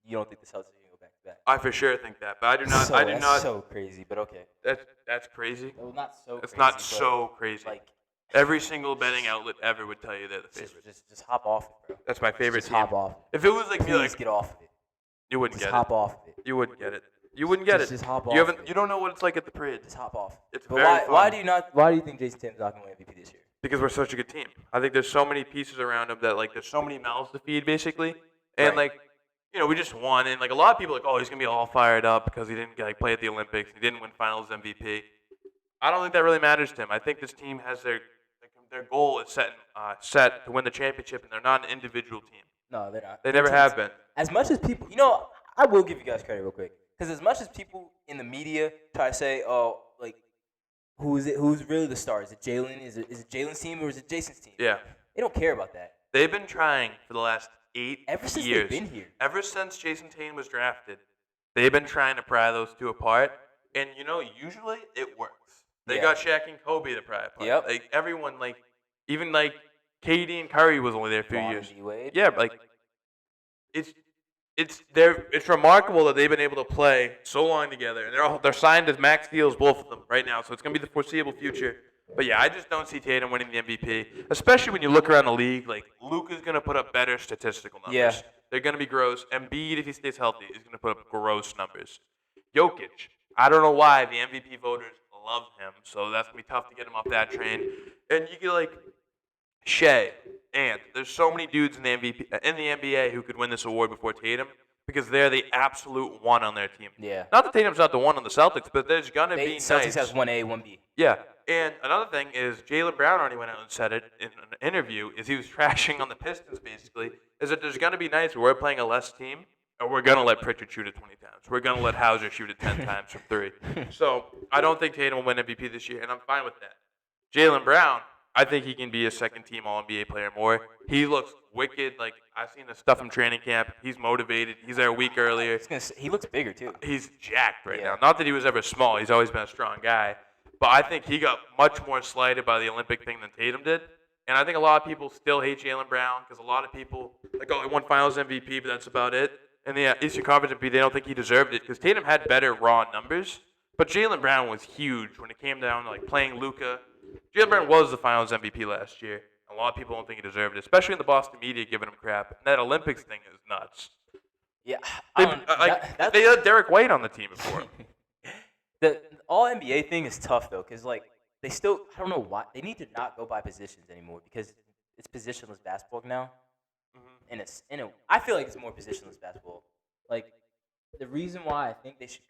you don't think the Celtics are gonna go back to back. I for sure think that, but I do not. That's so crazy, but okay. That's crazy. Well, not so. It's crazy, not but so crazy. Like every single betting outlet ever would tell you they're the favorite. just hop off it, bro. That's my favorite Just team. hop off. If it was like me, Please like get off of it. you wouldn't Just get hop it. off of it. You wouldn't get it. You wouldn't get it. Just hop You off haven't. of it. You don't know what it's like at the parade. Just hop off. It's But very fun. why do you think Jason Tatum's not gonna win MVP this year? Because we're such a good team. I think there's so many pieces around him that like there's so many mouths to feed basically, and Right. like we just won, and like a lot of people are like, oh, he's gonna be all fired up because he didn't like play at the Olympics, he didn't win Finals MVP. I don't think that really matters to him. I think this team has their goal is set to win the championship, and they're not an individual team. No, they're not. They never have been. As much as people, I will give you guys credit real quick. Because as much as people in the media try to say, oh, like, who is it? Who's really the star? Is it Jalen? Is it Jalen's team or is it Jason's team? Yeah. They don't care about that. They've been trying for the last 8 Ever since years. they've been here. Ever since Jason Tatum was drafted, they've been trying to pry those two apart. And, usually it works. They got Shaq and Kobe to pry apart. Yep. Like, everyone, like, even, like, KD and Curry was only there a few Bron years. and D-Wade. Yeah, like, it's remarkable that they've been able to play so long together. And they're signed as max deals, both of them, right now. So it's going to be the foreseeable future. But, yeah, I just don't see Tatum winning the MVP, especially when you look around the league. Like, Luka's going to put up better statistical numbers. Yeah. They're going to be gross. Embiid, if he stays healthy, is going to put up gross numbers. Jokic, I don't know why the MVP voters love him, so that's going to be tough to get him off that train. And you get, like, Shea, and there's so many dudes in the NBA who could win this award before Tatum because they're the absolute one on their team. Yeah. Not that Tatum's not the one on the Celtics, but there's going to be Celtics nights. has 1A, 1B. Yeah, and another thing is Jaylen Brown already went out and said it in an interview, is he was trashing on the Pistons basically, is that there's going to be nights where we're playing a less team, and we're going to let Pritchard shoot it 20 times. We're going to let Hauser shoot it 10 times from 3. So I don't think Tatum will win MVP this year, and I'm fine with that. Jaylen Brown, I think he can be a second-team All-NBA player more. He looks wicked. Like, I've seen the stuff from training camp. He's motivated. He's there a week earlier. He looks bigger, too. He's jacked right now. Not that he was ever small. He's always been a strong guy. But I think he got much more slighted by the Olympic thing than Tatum did. And I think a lot of people still hate Jaylen Brown because a lot of people, like, oh, he won Finals MVP, but that's about it. And the Eastern Conference MVP, they don't think he deserved it because Tatum had better raw numbers. But Jaylen Brown was huge when it came down to, like, playing Luka. Jaylen Brown was the Finals MVP last year. A lot of people don't think he deserved it, especially in the Boston media giving him crap. And that Olympics thing is nuts. Yeah. They had Derek White on the team before. The All-NBA thing is tough, though, because, like, they still – I don't know why. They need to not go by positions anymore because it's positionless basketball now. Mm-hmm. And I feel like it's more positionless basketball. Like, the reason why I think they should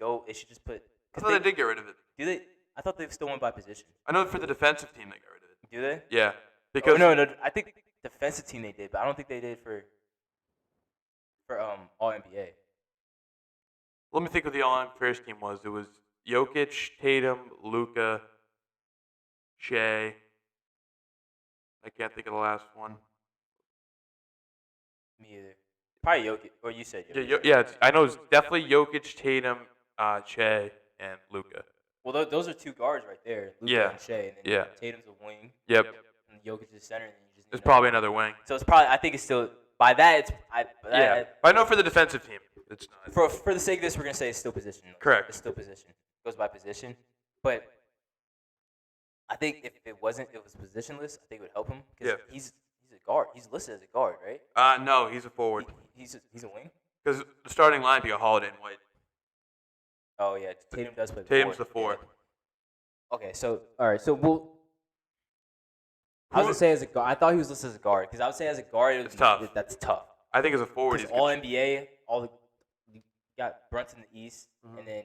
just put – I thought they did get rid of it. Do they? I thought they still went by position. I know for the defensive team they got rid of it. Do they? Yeah. Because no. I think defensive team they did, but I don't think they did for All-NBA. Let me think what the All-First team was. It was Jokic, Tatum, Luka, Shea. I can't think of the last one. Me either. Probably Jokic, or you said Jokic. Yeah. I know it's definitely Jokic, Tatum, Shea, and Luka. Well, those are two guards right there, Luka and Shea, and then Tatum's a wing. Yep. And Jokic is center, and then you just need There's probably another wing. So it's probably I think it's still by that, it's I know for the defensive team, it's not. For the sake of this, we're gonna say it's still position. Correct. It's still position. It goes by position, but I think if it was positionless, I think it would help him because he's a guard. He's listed as a guard, right? No, he's a forward. He's a wing. Because the starting line be a Holiday and White. Oh yeah, Tatum does play. Tatum's the four. Yeah. Okay, so all right, so we'll. I was gonna say as a guard. I thought he was listed as a guard because I would say as a guard, it's tough. That's tough. I think as a forward, he's all NBA. You got Brunson in the East, and then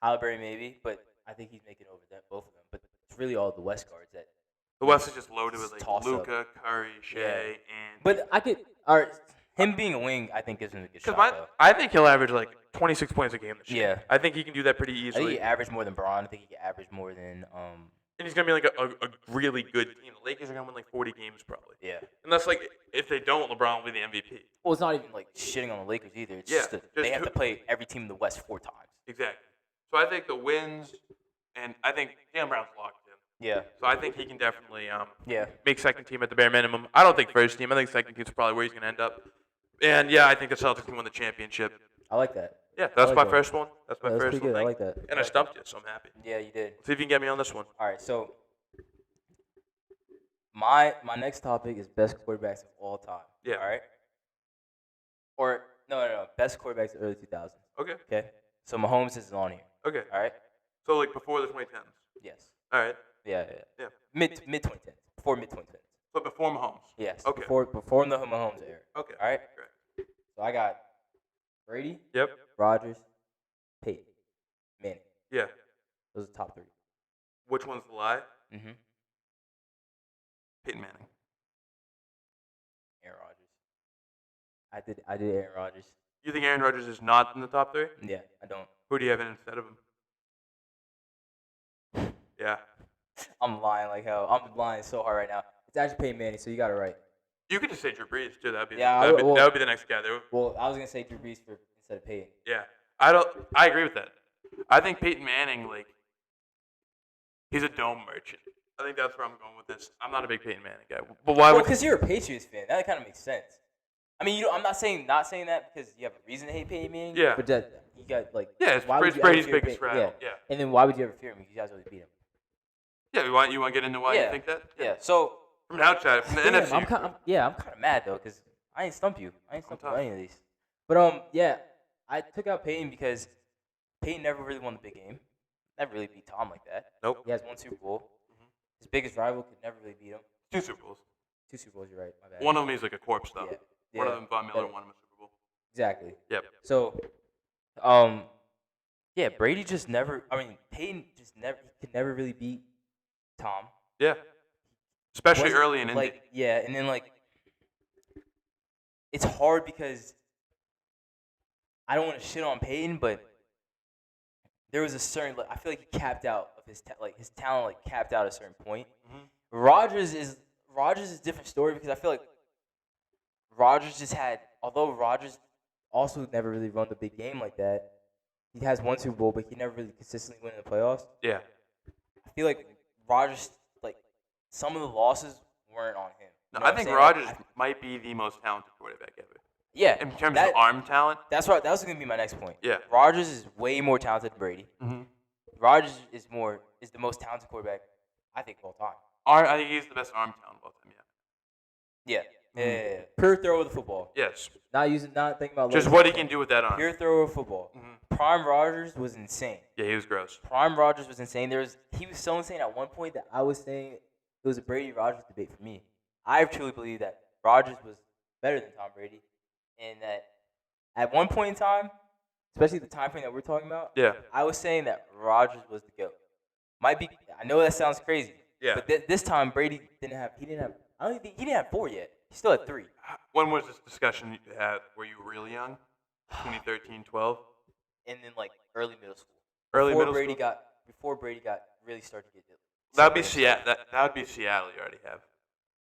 Halliburton maybe, but I think he's making over both of them. But it's really all the West guards that. The West is just loaded with like Luka, Curry, Shea, and. But I could. All right, him being a wing, I think gives him a good shot. I think he'll average like 26 points a game this year. Yeah. I think he can do that pretty easily. I think he averaged more than Braun. I think he can average more than. And he's gonna be like a really good team. The Lakers are gonna win like 40 games probably. Yeah. And that's like if they don't, LeBron will be the MVP. Well, it's not even like shitting on the Lakers either. It's just they have to play every team in the West 4 times. Exactly. So I think the wins, and I think Jaylen Brown's locked in. Yeah. So I think he can definitely make second team at the bare minimum. I don't think first team. I think second team's probably where he's gonna end up. And yeah, I think the Celtics can win the championship. I like that. Yeah, that's my first one. That's my first one. Good. I like that. And I stumped you, so I'm happy. Yeah, you did. See if you can get me on this one. All right, so my next topic is best quarterbacks of all time. Yeah. All right. Or no, best quarterbacks of the early 2000s. Okay. Okay. So Mahomes is on here. Okay. All right. So like before the 2010s. Yes. All right. Yeah. Mid 2010s. Before mid 2010s. But before Mahomes. Yes. Okay. Before the Mahomes era. Okay. All right. Great. So I got Brady. Yep. Rodgers. Peyton. Manning. Yeah. Those are the top 3. Which one's the lie? Mm-hmm. Peyton Manning. Aaron Rodgers. I did Aaron Rodgers. You think Aaron Rodgers is not in the top 3? Yeah, I don't. Who do you have in instead of him? Yeah. I'm lying like hell. I'm lying so hard right now. It's actually Peyton Manning, so you got it right. You could just say Drew Brees too. That would be the next guy. Well, I was gonna say Drew Brees instead of Peyton. Yeah, I agree with that. I think Peyton Manning, like, he's a dome merchant. I think that's where I'm going with this. I'm not a big Peyton Manning guy, but why? Well, because you're a Patriots fan. That kind of makes sense. I mean, I'm not saying that because you have a reason to hate Peyton Manning. Yeah. But that you got like. Yeah, it's Brady's biggest rival. Yeah. And then why would you ever fear him? You guys always beat him. Yeah, you want to get into why you think that? Yeah. So. From the outside, from the NFC. I'm kind of mad though because I ain't stump you. I ain't stump you on any of these. But I took out Peyton because Peyton never really won the big game. Never really beat Tom like that. Nope. He has 1 Super Bowl. Mm-hmm. His biggest rival could never really beat him. 2 Super Bowls. 2 Super Bowls, you're right. My bad. One of them is like a corpse though. Yeah. One of them, Von Miller, won him a Super Bowl. Exactly. Yep. So, Brady just never. I mean, Peyton just never. He could never really beat Tom. Yeah. Especially early in Indy. And then it's hard because I don't want to shit on Peyton, but there was a certain. I feel like he capped out of his his talent capped out at a certain point. Mm-hmm. Rodgers is a different story because I feel like Rodgers just had. Although Rodgers also never really run the big game like that, he has 1 Super Bowl, but he never really consistently win in the playoffs. Yeah. I feel like Rodgers. Some of the losses weren't on him. No, I think Rodgers might be the most talented quarterback ever. Yeah. In terms of arm talent. That's right. That was going to be my next point. Yeah. Rodgers is way more talented than Brady. Mm-hmm. Rodgers is the most talented quarterback, I think, of all time. I think he's the best arm talent of all time, yeah. Yeah. Pure throw of the football. Yes. Not thinking about just what he can do with that arm. Pure throw of football. Mm-hmm. Prime Rodgers was insane. Yeah, he was gross. Prime Rodgers was insane. He was so insane at one point that I was saying it was a Brady-Rodgers debate for me. I truly believe that Rodgers was better than Tom Brady, and that at one point in time, especially the time frame that we're talking about, I was saying that Rodgers was the GOAT. I know that sounds crazy, but this time Brady didn't have. I don't think he didn't have 4 yet. He still had 3. When was this discussion you had? Were you really young? 2013, 12? And then early middle school. Before Brady got really started to get. That would be Seattle. That would be Seattle. You already have.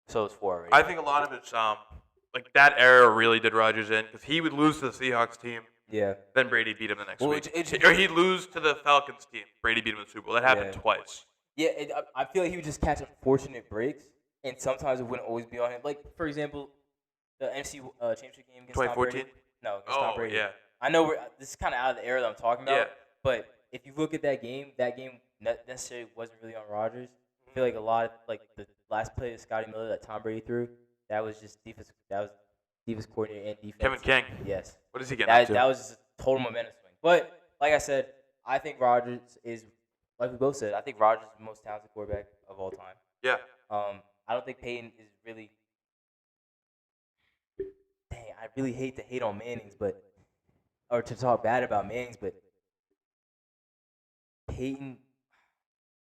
So it's 4 already. I think a lot of it's that era really did Rodgers in because he would lose to the Seahawks team. Yeah. Then Brady beat him the next week. Or he'd lose to the Falcons team. Brady beat him in the Super Bowl. That happened twice. Yeah, I feel like he would just catch unfortunate breaks. and sometimes it wouldn't always be on him. Like for example, the NFC championship game against Tom 2014? Brady. No, against Tom Oh, Brady. yeah. I know this is kind of out of the era that I'm talking Yeah. about, but if you look at that game necessarily wasn't really on Rodgers. I feel like a lot of like the last play of Scotty Miller that Tom Brady threw, that was just defense. That was defense coordinator and defense. Kevin King. Yes. What is he getting up to? That was just a total momentum swing. But like I said, I think Rodgers is, like we both said, I think Rodgers is the most talented quarterback of all time. Yeah. I don't think Peyton is really. Dang, I really hate to hate on Manning's, or to talk bad about Manning's, but Peyton,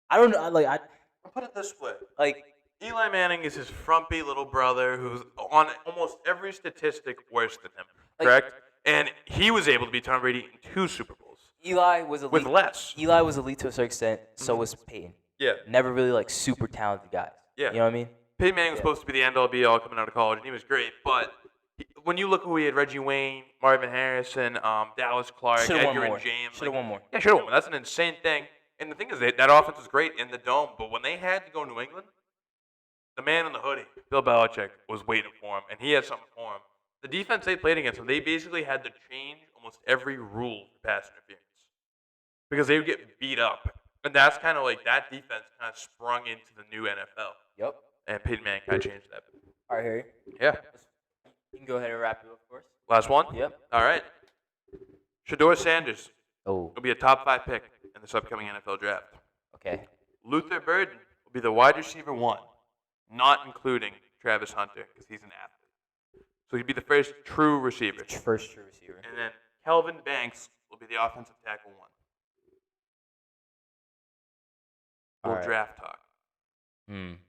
I don't know. I'll put it this way. Like Eli Manning is his frumpy little brother who's on almost every statistic worse than him, correct? And he was able to beat Tom Brady in 2 Super Bowls. Eli was elite. With less. Eli was elite to a certain extent. So was Peyton. Yeah. Never really like super talented guys. Yeah. You know what I mean? Peyton Manning was supposed to be the end-all, be-all coming out of college, and he was great. But when you look who he had, Reggie Wayne, Marvin Harrison, Dallas Clark, Edgar and James. Should have won more. Yeah, should have won more. That's an insane thing. And the thing is, that offense was great in the dome, but when they had to go to New England, the man in the hoodie, Bill Belichick, was waiting for him, and he had something for him. The defense they played against him, they basically had to change almost every rule for pass interference because they would get beat up. And that's kind of like that defense kind of sprung into the new NFL. Yep. And Peyton Manning kind of changed that. All right, Harry. Yeah. You can go ahead and wrap it up for us. Last one? Yep. All right. Shador Sanders will be a top 5 pick in this upcoming NFL draft. Okay. Luther Burden will be the wide receiver 1, not including Travis Hunter because he's an athlete. So he'd be the first true receiver. First true receiver. And then Kelvin Banks will be the offensive tackle 1. Little draft talk. I'm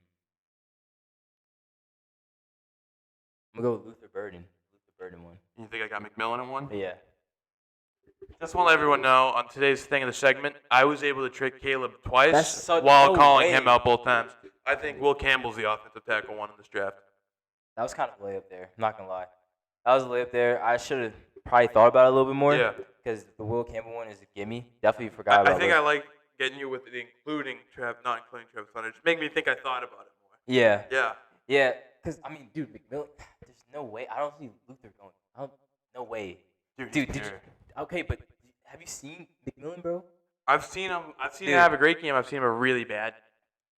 gonna go with Luther Burden. Luther Burden 1. You think I got McMillan in 1? Yeah. Just want to let everyone know, on today's thing of the segment, I was able to trick Caleb twice No calling way. him out both times. I think Will Campbell's the offensive tackle 1 in this draft. That was kind of a layup there. I'm not gonna lie. That was a layup there. I should have probably thought about it a little bit more. Yeah. Because the Will Campbell one is a gimme. Definitely forgot about it. I think I like getting you with the not including Travis Hunter. Just make me think I thought about it more. Yeah. Yeah. Yeah. Because, I mean, dude, McMillan, there's no way. I don't see Luther going. No way. Dude, did you, okay, but have you seen McMillan, bro? I've seen him have a great game. I've seen him have a really bad.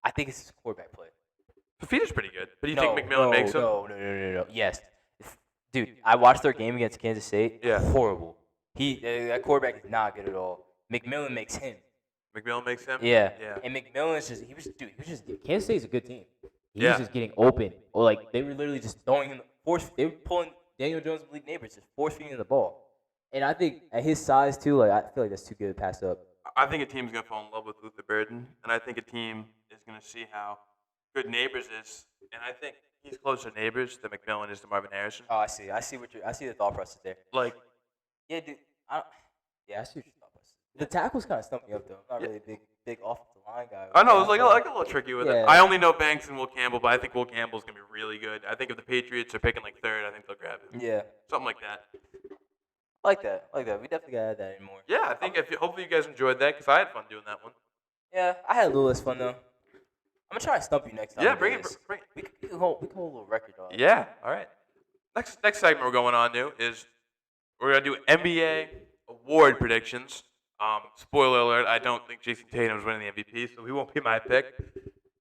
I think it's his quarterback play. Fafita's pretty good, but do you think McMillan makes him? No. Yes. Dude, I watched their game against Kansas State. Yeah. Horrible. That quarterback is not good at all. McMillan makes him. McMillan makes him? Yeah. Yeah. And McMillan's Kansas State's a good team. He was just getting open. Or like they were literally just throwing him they were pulling Daniel Jones and Malik Neighbors, just force feeding the ball. And I think at his size too, like I feel like that's too good to pass up. I think a team's gonna fall in love with Luther Burden, and I think a team is gonna see how good Neighbors is, and I think he's closer to Neighbors than McMillan is to Marvin Harrison. Oh, I see the thought process there. Like, yeah, dude. I see what your thought process. The tackles kind of stumped me up though. I'm not really a big offensive line guy. I know, it was like a little tricky with it. I only know Banks and Will Campbell, but I think Will Campbell's going to be really good. I think if the Patriots are picking like 3rd, I think they'll grab him. Yeah. Something like that. I like that. We definitely got to add that in more. Yeah, I think hopefully you guys enjoyed that because I had fun doing that one. Yeah, I had a little less fun though. I'm going to try to stump you next time. Yeah, bring it. We can hold a little record on. Yeah, all right. Next segment we're going on to is we're going to do NBA award predictions. Spoiler alert, I don't think Jason Tatum's winning the MVP, so he won't be my pick.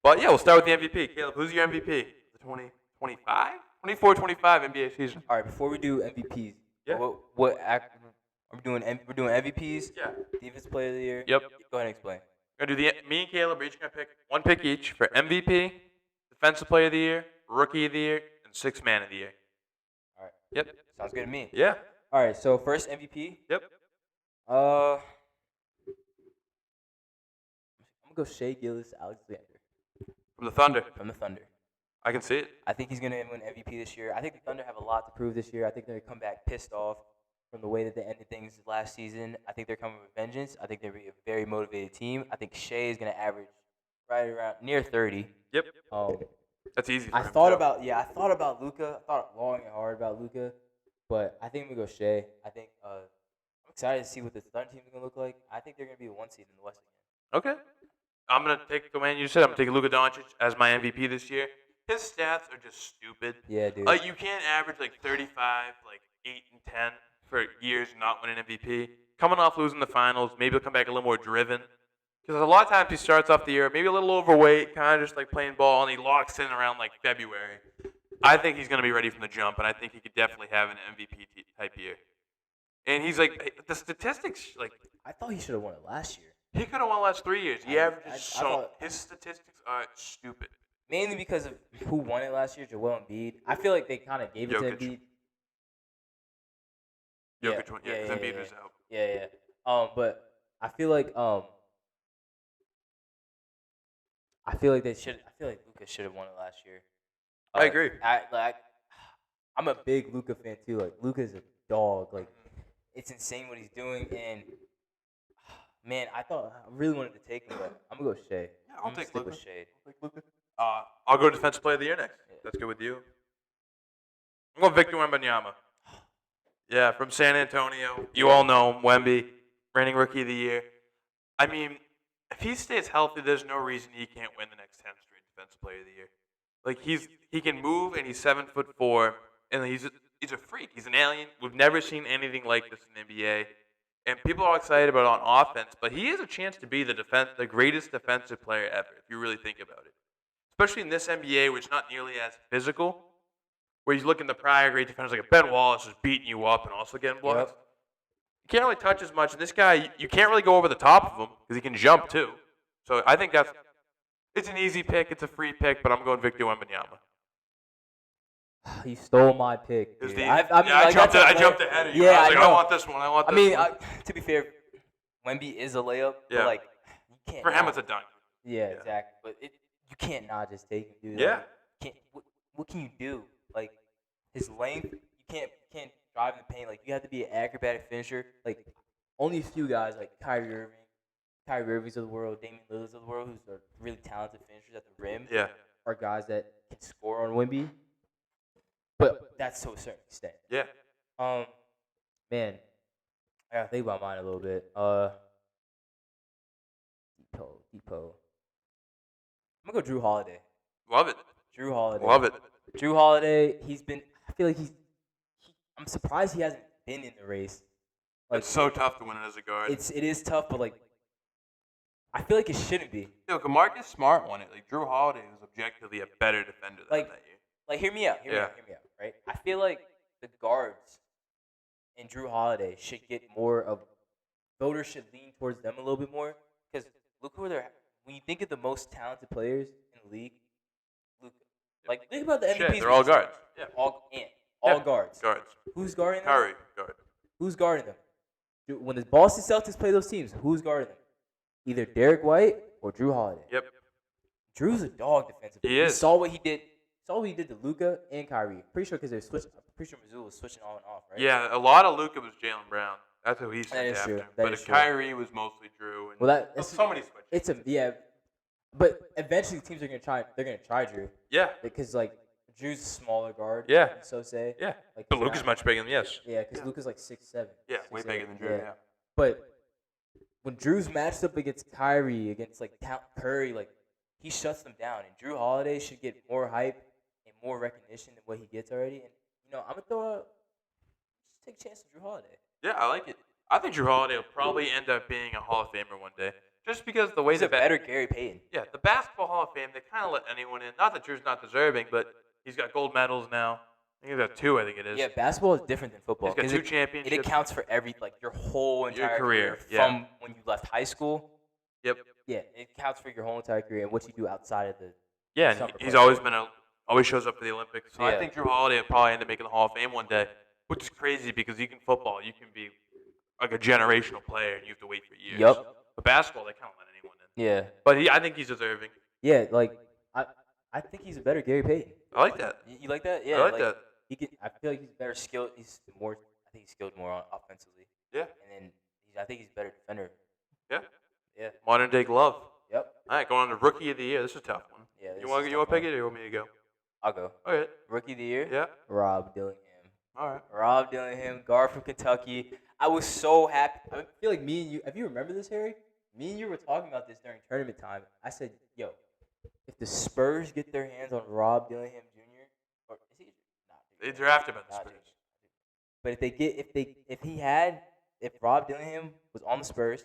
But yeah, we'll start with the MVP. Caleb, who's your MVP? The 2025? 24-25 NBA season. All right, before we do MVPs, yeah. What act are we doing? We're doing MVPs? Yeah. Defensive Player of the Year? Yep. Go ahead and explain. We're going to do me and Caleb are each going to pick one pick each for MVP, Defensive Player of the Year, Rookie of the Year, and Sixth Man of the Year. All right. Yep. Sounds good to me. Yeah. All right, so first MVP. Yep. I'm going to go Shea Gilgeous-Alexander. From the Thunder. From the Thunder. I can see it. I think he's going to win MVP this year. I think the Thunder have a lot to prove this year. I think they're going to come back pissed off from the way that they ended things last season. I think they're coming with vengeance. I think they're a very motivated team. I think Shea is going to average right around near 30. Yep. That's easy for him, I thought about Luka. I thought long and hard about Luka, but I think I'm going to go Shea. I think I'm excited to see what this Thunder team is going to look like. I think they're going to be the 1 seed in the West again. Okay. I'm going to take the man you said. I'm going to take Luka Doncic as my MVP this year. his stats are just stupid. Yeah, dude. Like, you can't average like 35, like 8 and 10 for years and not win an MVP. Coming off losing the finals, maybe he'll come back a little more driven. Because a lot of times he starts off the year maybe a little overweight, kind of just like playing ball, and he locks in around like February. I think he's going to be ready from the jump, and I think he could definitely have an MVP type year. And he's like, the statistics, like, I thought he should have won it last year. he could have won the last 3 years. He averages his statistics are stupid. Mainly because of who won it last year, Joel Embiid. I feel like they kind of gave it to Embiid. Jokic won, because Embiid was out. Yeah. But I feel like they should. I feel like Luka should have won it last year. I agree. I'm a big Luka fan too. Like, Luka's a dog. Like, it's insane what he's doing. And man, I really wanted to take him, but I'm gonna go Shea. Yeah, I'll take stick Luka. with Shea. I'll go Defensive Player of the Year next. Yeah. That's good with you. I'm going Victor Wembanyama. Yeah, from San Antonio. You all know him, Wemby, reigning Rookie of the Year. I mean, if he stays healthy, there's no reason he can't win the next 10 straight Defensive Player of the Year. Like, he can move, and he's 7'4", and he's a freak. He's an alien. We've never seen anything like this in the NBA. And people are excited about it on offense, but he has a chance to be the greatest defensive player ever, if you really think about it. Especially in this NBA, which is not nearly as physical, where you look in the prior great defenders like a Ben Wallace is beating you up and also getting blocks. Yep. You can't really touch as much. And this guy, you can't really go over the top of him because he can jump too. So I think it's an easy pick. It's a free pick, but I'm going Victor Wembanyama. You stole my pick, dude. I jumped ahead of you. Yeah, I want this one. I mean, to be fair, Wemby is a layup. Yeah. But, like, you can't. For him, it's a dunk. Yeah, exactly. But you can't not just take him, dude. Yeah. Like, what can you do? Like, his length, you can't drive in the paint. Like, you have to be an acrobatic finisher. Like, only a few guys like Kyrie Irving's of the world, Damian Lillard's of the world, who's are really talented finishers at the rim. Yeah. Are guys that can score on Wemby. But that's to a certain extent. Yeah. Man, I gotta think about mine a little bit. Depot. I'm gonna go Drew Holiday. Love it. Drew Holiday. Love it. Drew Holiday. I feel like I'm surprised he hasn't been in the race. Like, it's so tough to win it as a guard. It is tough, but like, I feel like it shouldn't be. Marcus Smart won it. Like, Drew Holiday was objectively a better defender than that year. Like, hear me out, right? I feel like the guards and Drew Holiday should get more of voters should lean towards them a little bit more because look who they're. When you think of the most talented players in the league, Luka. Like, think about the MVPs. They're all guards. Yeah. All guards. Guards. Who's guarding them? Curry, guard. Who's guarding them? When the Boston Celtics play those teams, who's guarding them? Either Derek White or Drew Holiday. Yep. Drew's a dog defensively. He is. You saw what he did. To Luka and Kyrie. Pretty sure because they're switching. I'm pretty sure Missoula was switching on and off, right? Yeah, a lot of Luka was Jaylen Brown. That's who he sent after. True. But Kyrie was mostly Drew. And so many switches. But eventually teams are gonna try. They're gonna try Drew. Yeah. Because like Drew's a smaller guard. Yeah. So say. Yeah. Like, but Luka's much bigger than Yeah, because Luka's like 6'7". Yeah, way bigger than Drew. Yeah. But when Drew's matched up against Kyrie, against like Curry, like he shuts them down, and Drew Holiday should get more hype and more recognition than what he gets already. And I'm gonna just take a chance on Drew Holiday. Yeah, I like it. I think Drew Holiday will probably end up being a Hall of Famer one day, just because the way he's a better Gary Payton. Yeah, the Basketball Hall of Fame, they kind of let anyone in. Not that Drew's not deserving, but he's got gold medals now. I think he's got 2. I think it is. Yeah, basketball is different than football. He's got 2 championships. It accounts for your whole entire career from when you left high school. Yep. Yeah, it counts for your whole entire career and what you do outside of the. Yeah, and he's always shows up for the Olympics. So I think Drew Holiday will probably end up making the Hall of Fame one day, which is crazy because you can be like a generational player and you have to wait for years. Yep. But basketball, they kind of let anyone in. Yeah. But I think he's deserving. Yeah, like I think he's a better Gary Payton. I like that. You like that? Yeah. I like that. I feel like he's better skilled. I think he's skilled more offensively. Yeah. And then I think he's a better defender. Yeah. Yeah. Modern day glove. Yep. All right, going on to Rookie of the Year. This is a tough one. Yeah. You want to pick it or you want me to go? I'll go. All right. Rookie of the Year? Yeah. Rob Dillingham. All right. Rob Dillingham, guard from Kentucky. I was so happy. I feel like me and you. Have you remember this, Harry? Me and you were talking about this during tournament time. I said, "Yo, if the Spurs get their hands on Rob Dillingham Jr. or is he not? They drafted him by the Not Spurs. But if Rob Dillingham was on the Spurs,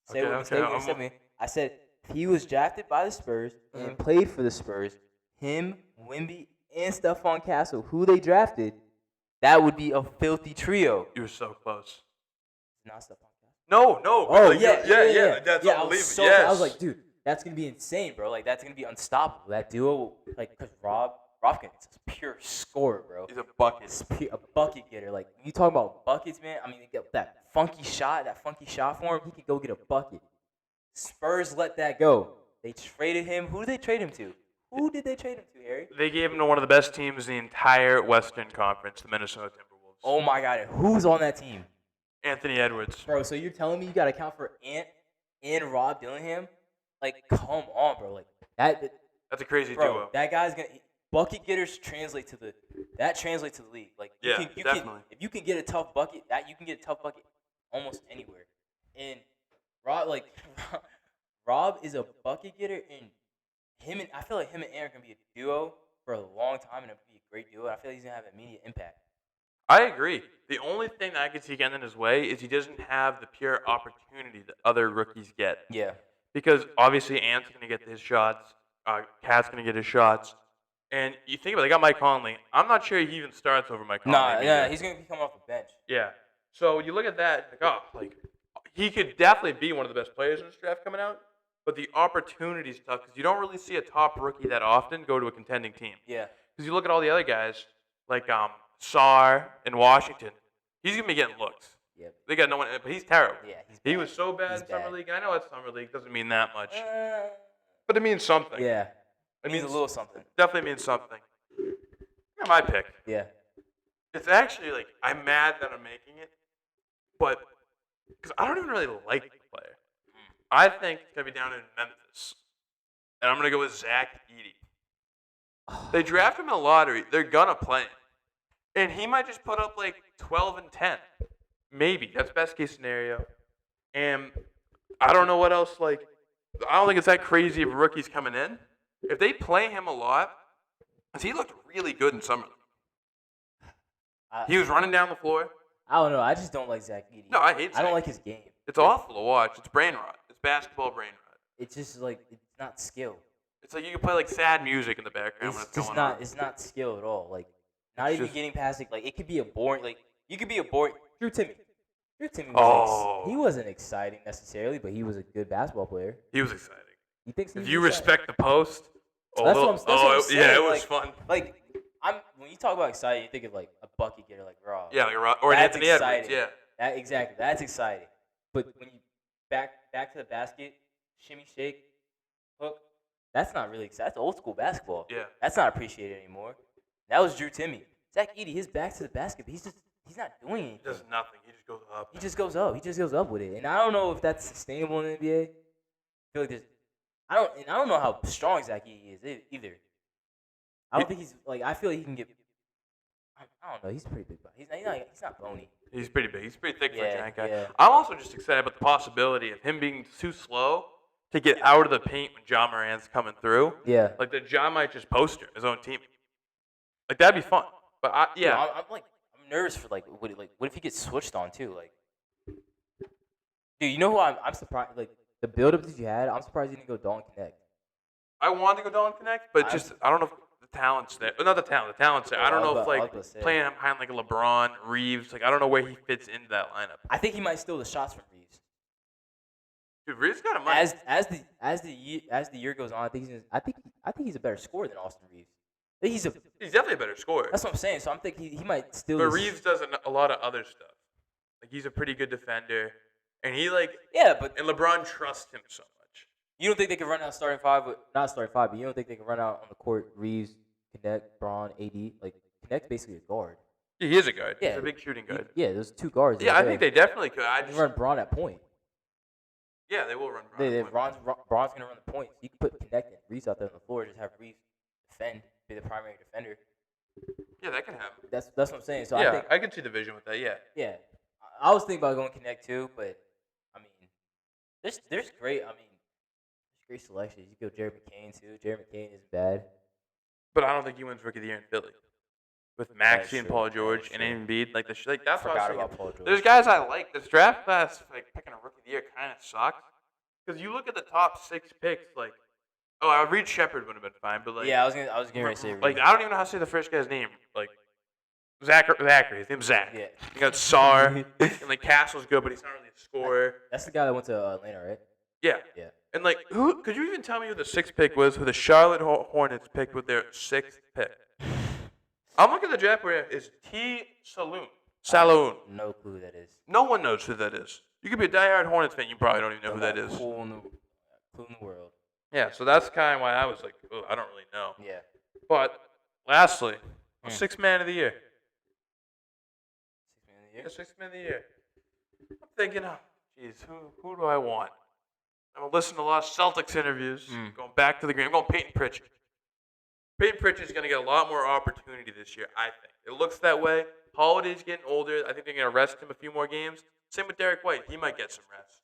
stay with me. I said if he was drafted by the Spurs and played for the Spurs, him, Wemby, and Stephon Castle, who they drafted, that would be a filthy trio. You were so close. Not Stephon Castle. No. Oh like, yeah. That's unbelievable. I was like, dude, that's gonna be insane, bro. Like that's gonna be unstoppable. That duo, like, because Rob can is pure scorer, bro. He's a bucket. A bucket getter. Like when you talk about buckets, man. I mean, they get that funky shot for him. He could go get a bucket. Spurs let that go. They traded him. Who did they trade him to? Who did they trade him to, Harry? They gave him to one of the best teams in the entire Western Conference, the Minnesota Timberwolves. Oh my God! And who's on that team? Anthony Edwards. Bro, so you're telling me you got to account for Ant and Rob Dillingham? Like, come on, bro. Like that's a crazy duo. duo. That guy's gonna bucket getters translates to the league. Like, definitely. If you can get a tough bucket, you can get a tough bucket almost anywhere. And Rob is a bucket getter, and I feel like him and Aaron can be a duo for a long time, and it'll be a great duo. And I feel like he's gonna have immediate impact. I agree. The only thing that I could see getting in his way is he doesn't have the pure opportunity that other rookies get. Yeah. Because obviously Ant's going to get his shots, Cat's going to get his shots, and you think about it, they got Mike Conley. I'm not sure he even starts over Mike Conley. Nah, he's going to be coming off the bench. Yeah. So you look at that, he could definitely be one of the best players in this draft coming out, but the opportunity's tough because you don't really see a top rookie that often go to a contending team. Yeah. Because you look at all the other guys, like Sarr in Washington, he's going to be getting looks. Yeah. They got no one, but he's terrible. Yeah, he was so bad in Summer League. I know it's Summer League, doesn't mean that much. But it means something. Yeah. It means a little something. Definitely means something. Yeah, my pick. Yeah. It's actually, I'm mad that I'm making it, but because I don't even really like the player. I think it's going to be down in Memphis. And I'm going to go with Zach Edey. They draft him in the lottery. They're going to play him. And he might just put up 12 and 10. Maybe. That's best case scenario. And I don't know what else, I don't think it's that crazy if rookies coming in. If they play him a lot, because he looked really good in Summer League. He was running down the floor. I don't know. I just don't like Zach Edey. No, I hate Zach. I don't like his game. It's awful to watch. It's brain rot. It's basketball brain rot. It's just it's not skill. It's like you can play sad music in the background when it's going on. It's not skill at all. Not even getting past it. It could be a boring. You could be a boring. Drew Timmy he wasn't exciting necessarily, but he was a good basketball player. He was exciting. You think so? If you respect the post, that's what I'm saying. Yeah, it was fun. When you talk about exciting, you think of a bucket getter like Rob. Yeah, or an Anthony Edwards. Yeah, exactly. That's exciting. But when you back to the basket, shimmy, shake, hook, that's not really exciting. That's old school basketball. Yeah, that's not appreciated anymore. That was Drew Timmy. Zach Edey, his back to the basket, but he's not doing anything. He does nothing. He just goes up. He just goes up with it. And I don't know if that's sustainable in the NBA. I feel like I don't know how strong Zach Edey is either. I don't think he's I feel like he can get. I don't know. He's pretty big. He's not bony. He's pretty big. He's pretty thick for a giant guy. Yeah. I'm also just excited about the possibility of him being too slow to get out of the paint when Ja Morant's coming through. Yeah. That Ja might just post him, his own team. That'd be fun. But I'm nervous for what if he gets switched on too? Dude, you know who I'm surprised the build up that you had. I'm surprised you didn't go Dalton Connect. I wanted to go Dalton Connect, but I don't know if the talent's there. Not the talent. The talent's there. I don't know if playing him behind a LeBron, Reeves. I don't know where he fits into that lineup. I think he might steal the shots from Reeves. Dude, Reeves got a money. As the year goes on, I think he's a better scorer than Austin Reeves. He's definitely a better scorer. That's what I'm saying. So I'm thinking he might steal. But Reeves does a lot of other stuff. He's a pretty good defender, and he and LeBron trusts him so much. You don't think they can run out starting five, not starting five, but you don't think they can run out on the court Reeves, Connect, Braun, AD? Connect's basically a guard. Yeah, he is a guard. Yeah, he's a big shooting guard. There's two guards. Yeah, I think they definitely could. Run Braun at point. Yeah, they will run Braun. Braun's gonna run the points. You can put Connect and Reeves out there on the floor, just have Reeves defend, be the primary defender. Yeah, that can happen. That's what I'm saying. So yeah, I can see the vision with that. Yeah. Yeah, I was thinking about going Connect too, but I mean, there's great Great selections. You go Jared McCain too. Jared McCain is bad. But I don't think he wins Rookie of the Year in Philly. With Maxey and Paul George and Embiid, like that's what I was Forgot thinking. about Paul George. There's guys I like. This draft class, like picking a Rookie of the Year, kind of sucks because you look at the top 6 picks. Like, Reed Shepard would have been fine, but like, Yeah, I was gonna say Reed. like I don't even know how to say the first guy's name. Like, Zachary. His name's Zach. Yeah. You got Sar and like Castle's good, but he's not really a scorer. That's the guy that went to Atlanta, right? Yeah. Yeah. And like, who could you even tell me who the 6th pick was? Who the Charlotte Hornets picked with their 6th pick? I'm looking at the draft where it's T. Saloon. No clue who that is. No one knows who that is. You could be a diehard Hornets fan, you probably don't even know who that is. Clue in the world. Yeah, so that's kind of why I was like, oh, I don't really know. Yeah. But lastly, 6th man of the year. 6th man of the year. Yeah, 6th man of the year. I'm thinking, geez, who do I want? I'm listening to a lot of Celtics interviews. Going back to the green. I'm going Peyton Pritchard. Peyton Pritchard's going to get a lot more opportunity this year, I think. It looks that way. Holiday's getting older. I think they're going to rest him a few more games. Same with Derek White. He might get some rest.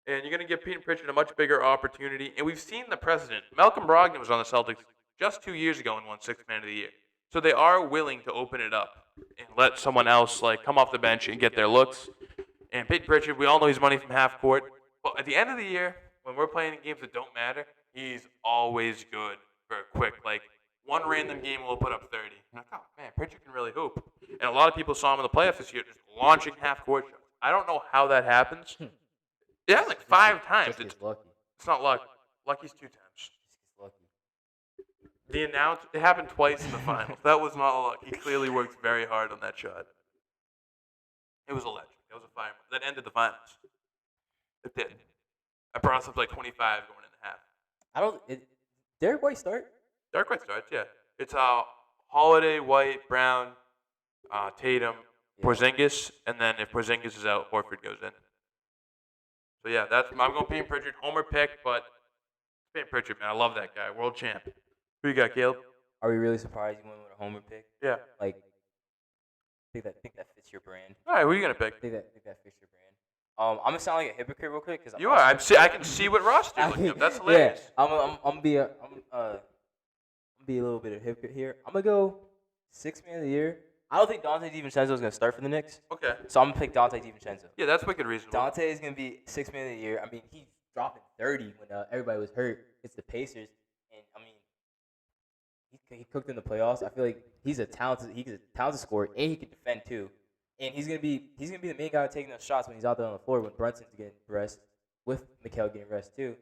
And you're going to give Peyton Pritchard a much bigger opportunity. And we've seen the precedent. Malcolm Brogdon was on the Celtics just 2 years ago and won 6th man of the year. So they are willing to open it up and let someone else like come off the bench and get their looks. And Peyton Pritchard, we all know he's money from half court. But at the end of the year, when we're playing in games that don't matter, he's always good for a quick, like, one random game will put up 30. I'm like, oh, man, Pritchard can really hoop. And a lot of people saw him in the playoffs this year just launching half-court shots. I don't know how that happens. It happened like 5 times. It's lucky. It's not luck. Lucky's 2 times. Lucky. It happened twice in the finals. That was not luck. He clearly worked very hard on that shot. It was electric. It was a fire. That ended the finals. It did. I brought us up to like 25 going in the half. Derek White start? Derek White starts, yeah. It's Holiday, White, Brown, Tatum, Porzingis, and then if Porzingis is out, Horford goes in. So yeah, I'm going Peyton Pritchard, homer pick, but Peyton Pritchard, man, I love that guy, world champ. Who you got, Caleb? Are we really surprised you went with a homer pick? Yeah. Like, think that fits your brand. All right, who are you gonna pick? Think that fits your brand. I'm gonna sound like a hypocrite real quick because you are. I can see what roster you're looking at. That's hilarious. Yeah, I'm gonna be a little bit of a hypocrite here. I'm gonna go 6th man of the year. I don't think Dante DiVincenzo is gonna start for the Knicks. Okay. So I'm gonna pick Dante DiVincenzo. Yeah, that's wicked reasonable. Dante is gonna be 6th man of the year. I mean, he's dropping 30 when everybody was hurt. It's the Pacers, and I mean, he cooked in the playoffs. I feel like he's a talented scorer, and he can defend too. And he's gonna be the main guy taking those shots when he's out there on the floor when Brunson's getting rest, with Mikal getting rest too.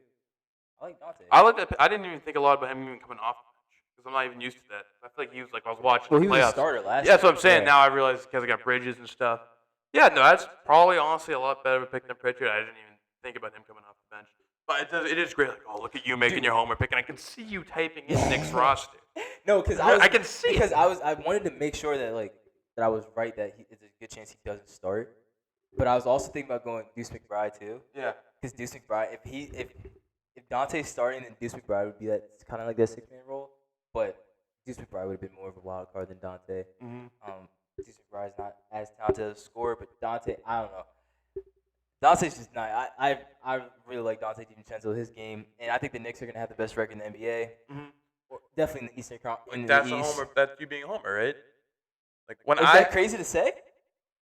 I like Dante. I like that. I didn't even think a lot about him even coming off the bench because I'm not even used to that. I feel like he was like I was watching the playoffs. He was a starter last year. Yeah, that's what I'm saying. Yeah. Now I realize because I got Bridges and stuff. Yeah, no, that's probably honestly a lot better of a pick than Pritchard. I didn't even think about him coming off the bench. But it is great. Like, oh, look at you making your homer pick, and I can see you typing in Nick's roster. No, because I can see because I wanted to make sure that I was right that it's a good chance he doesn't start. But I was also thinking about going Deuce McBride too. Yeah. Because Deuce McBride, if Dante's starting, then Deuce McBride would be kind of like that 6-man role. But Deuce McBride would have been more of a wild card than Dante. Mm-hmm. Deuce McBride's not as talented as a scorer, but Dante, I don't know. Dante's just not. I really like Dante DiVincenzo, his game, and I think the Knicks are gonna have the best record in the NBA. Mm-hmm. Or definitely in the Eastern Conference. That's a homer. That's you being a homer, right? Like when Is that crazy to say?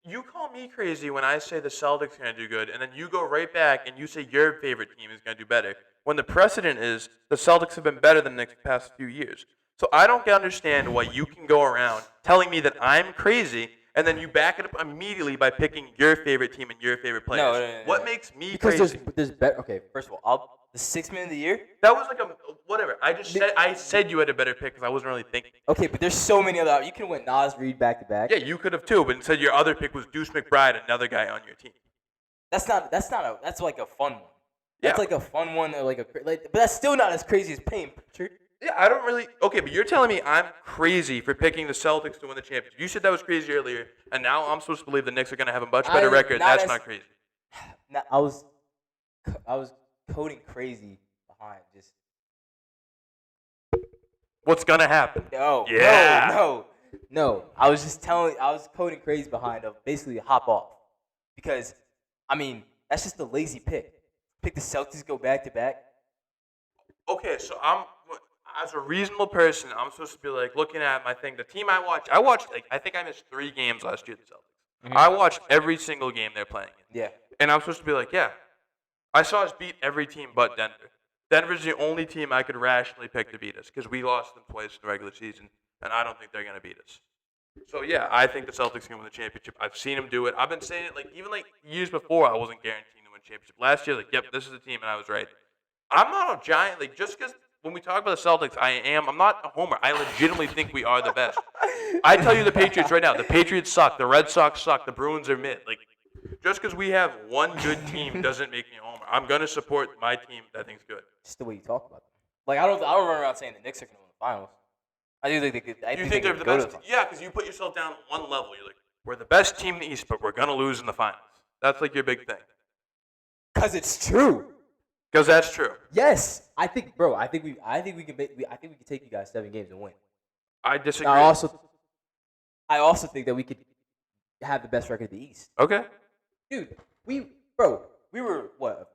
You call me crazy when I say the Celtics are going to do good, and then you go right back and you say your favorite team is going to do better, when the precedent is the Celtics have been better than the Knicks the past few years. So I don't understand why you can go around telling me that I'm crazy, and then you back it up immediately by picking your favorite team and your favorite players. No. What makes me because crazy? there's better. Okay, first of all, the 6-man of the year. That was like a whatever. I said you had a better pick because I wasn't really thinking. Okay, but there's so many other. You can win Nas Reed back to back. Yeah, you could have too, but instead your other pick was Deuce McBride, another guy on your team. That's like a fun one. Yeah. That's like a fun one, but that's still not as crazy as Payne. Yeah, I don't really. Okay, but you're telling me I'm crazy for picking the Celtics to win the championship. You said that was crazy earlier, and now I'm supposed to believe the Knicks are going to have a much better record. That's not crazy. I was coding crazy behind just. What's going to happen? No. I was coding crazy behind basically a hop off, because, I mean, that's just a lazy pick. Pick the Celtics go back to back. Okay, so as a reasonable person, I'm supposed to be like looking at my thing. The team I watched like I think I missed 3 games last year. The Celtics. Mm-hmm. I watched every single game they're playing in, Yeah. and I'm supposed to be like, yeah, I saw us beat every team but Denver. Denver's the only team I could rationally pick to beat us because we lost them twice in the regular season, and I don't think they're gonna beat us. So yeah, I think the Celtics can win the championship. I've seen them do it. I've been saying it like even like years before. I wasn't guaranteeing to win championship. Last year, like, yep, this is the team, and I was right. I'm not a giant like just because when we talk about the Celtics, I'm not a homer. I legitimately think we are the best. I tell you the Patriots right now. The Patriots suck. The Red Sox suck. The Bruins are mid. Like just because we have one good team doesn't make me a homer. I'm gonna support my team that I think's good. Just the way you talk about them. Like I don't run around saying the Knicks are going to win the finals. I do think they could. You think they're the best? Yeah, because you put yourself down one level. You're like, we're the best team in the East, but we're gonna lose in the finals. That's like your big thing. Because it's true. Because that's true. Yes, I think, bro. I think we can. I think we can take you guys 7 games and win. I disagree. I also think that we could have the best record in the East. Okay. Dude, we were what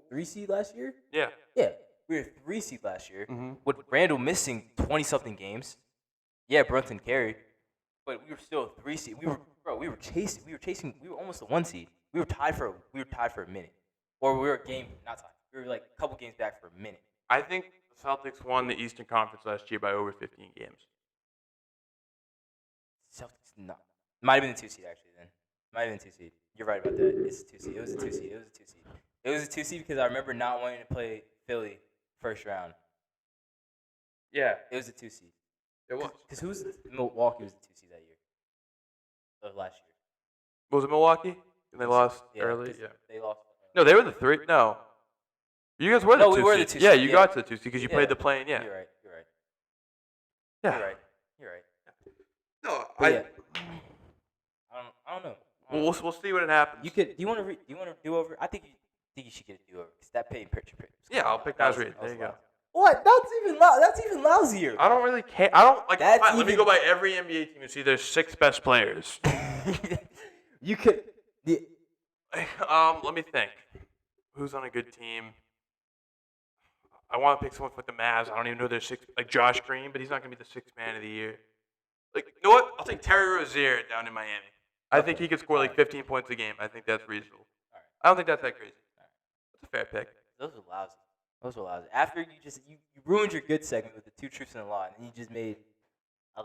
3 seed last year? Yeah. Yeah, we were 3 seed last year with Randall missing 20-something games. Yeah, Brunson carried, but we were still 3 seed. We were chasing. We were almost a 1 seed. We were tied for a minute, or we were a game not tied. We were like a couple games back for a minute. I think the Celtics won the Eastern Conference last year by over 15 games. Celtics not. Might have been the 2 seed actually. Then might have been 2 seed. You're right about that. It's a 2 seed. It was a 2 seed. It was a 2 seed because I remember not wanting to play Philly first round. Yeah. It was a 2 seed. It was. Because Milwaukee was the 2 seed that year. Last year. Was it Milwaukee? And they lost early? Yeah. They lost. No, they were the 3. No. You guys were the 2 seed. We were the 2 seed. Yeah, you got to the 2 seed because you played the play-in. Yeah. You're right. Yeah. You're right. No, I don't know. We'll see when it happens. Do you want to do over? I think you should get a do over because that paid picture. Yeah, I'll pick Nas Reed. There you go. What? That's even lousier. I don't really care. I don't like. Fine, let me go by every NBA team and see their 6 best players. You could. Let me think. Who's on a good team? I want to pick someone for the Mavs. I don't even know their 6. Like Josh Green, but he's not gonna be the 6th man of the year. Like, you know what? I'll take Terry Rozier down in Miami. I think he could score like 15 points a game. I think that's reasonable. Right. I don't think that's that crazy. That's a fair pick. Those are lousy. After you ruined your good segment with the 2 truths and a lie, and you just made a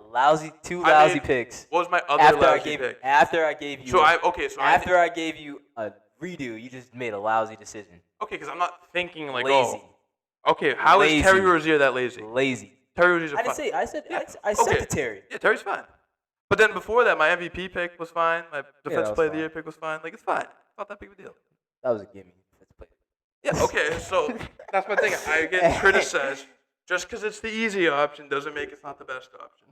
two lousy picks. What was my other lousy pick? After I gave you. I gave you a redo, you just made a lousy decision. Okay, because I'm not thinking like lazy. Okay, how is Terry Rozier that lazy? Lazy. Terry Rozier's fine. I said to Terry. Yeah, Terry's fine. But then before that, my MVP pick was fine. My defensive player of the year pick was fine. Like, it's fine. Not that big of a deal. That was a gimme. Yeah, okay, so that's my thing. I get criticized just because it's the easy option doesn't make it not the best option.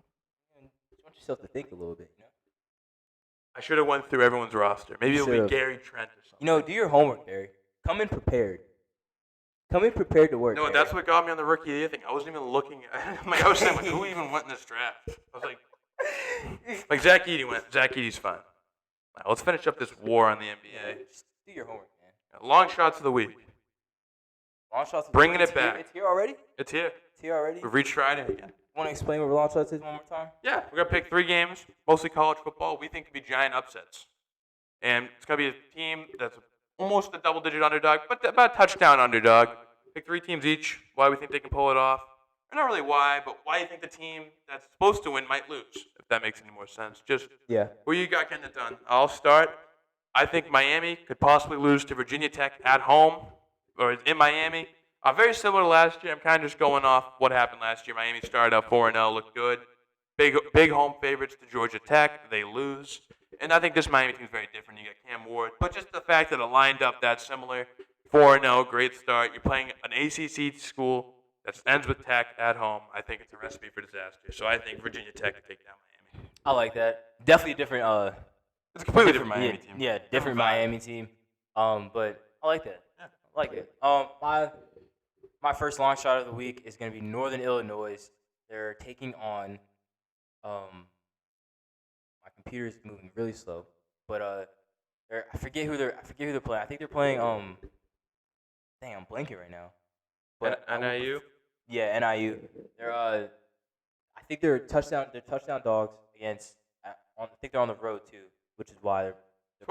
You want yourself to think a little bit, you know? I should have went through everyone's roster. Maybe it'll be Gary Trent or something. You know, do your homework, Gary. Come in prepared. Come in prepared to work. No, Gary. That's what got me on the rookie of the year thing. I wasn't even looking. I was saying, who even went in this draft? I was like Zach Edey went. Zach Edey's fine. Right, let's finish up this war on the NBA. Just do your homework, man. Long shots of the week. Long shots. Bringing it back. It's here already. It's here. Already. We've reached Friday again. Want to explain what long shots is one more time? Yeah, we're gonna pick 3 games, mostly college football. We think could be giant upsets, and it's gonna be a team that's almost a double-digit underdog, but about a touchdown underdog. Pick 3 teams each. Why we think they can pull it off? Or not really why, but why you think the team that's supposed to win might lose. If that makes any more sense. Just who you got getting it done. I'll start. I think Miami could possibly lose to Virginia Tech at home or in Miami. Very similar to last year. I'm kind of just going off what happened last year. Miami started out 4-0, looked good. Big home favorites to Georgia Tech. They lose. And I think this Miami team is very different. You got Cam Ward. But just the fact that it lined up that similar, 4-0, great start. You're playing an ACC school that ends with Tech at home. I think it's a recipe for disaster. So I think Virginia Tech can take down Miami. I like that. Definitely different. It's a completely different Miami team. Yeah, different Miami team. But I like that. Yeah. I like it. My first long shot of the week is going to be Northern Illinois. They're taking on. My computer is moving really slow, but I forget who they're playing. I think they're playing. Dang, I'm blanking right now. But NIU. Yeah, NIU. They're I think they're touchdown dogs against. I think they're on the road too, which is why they're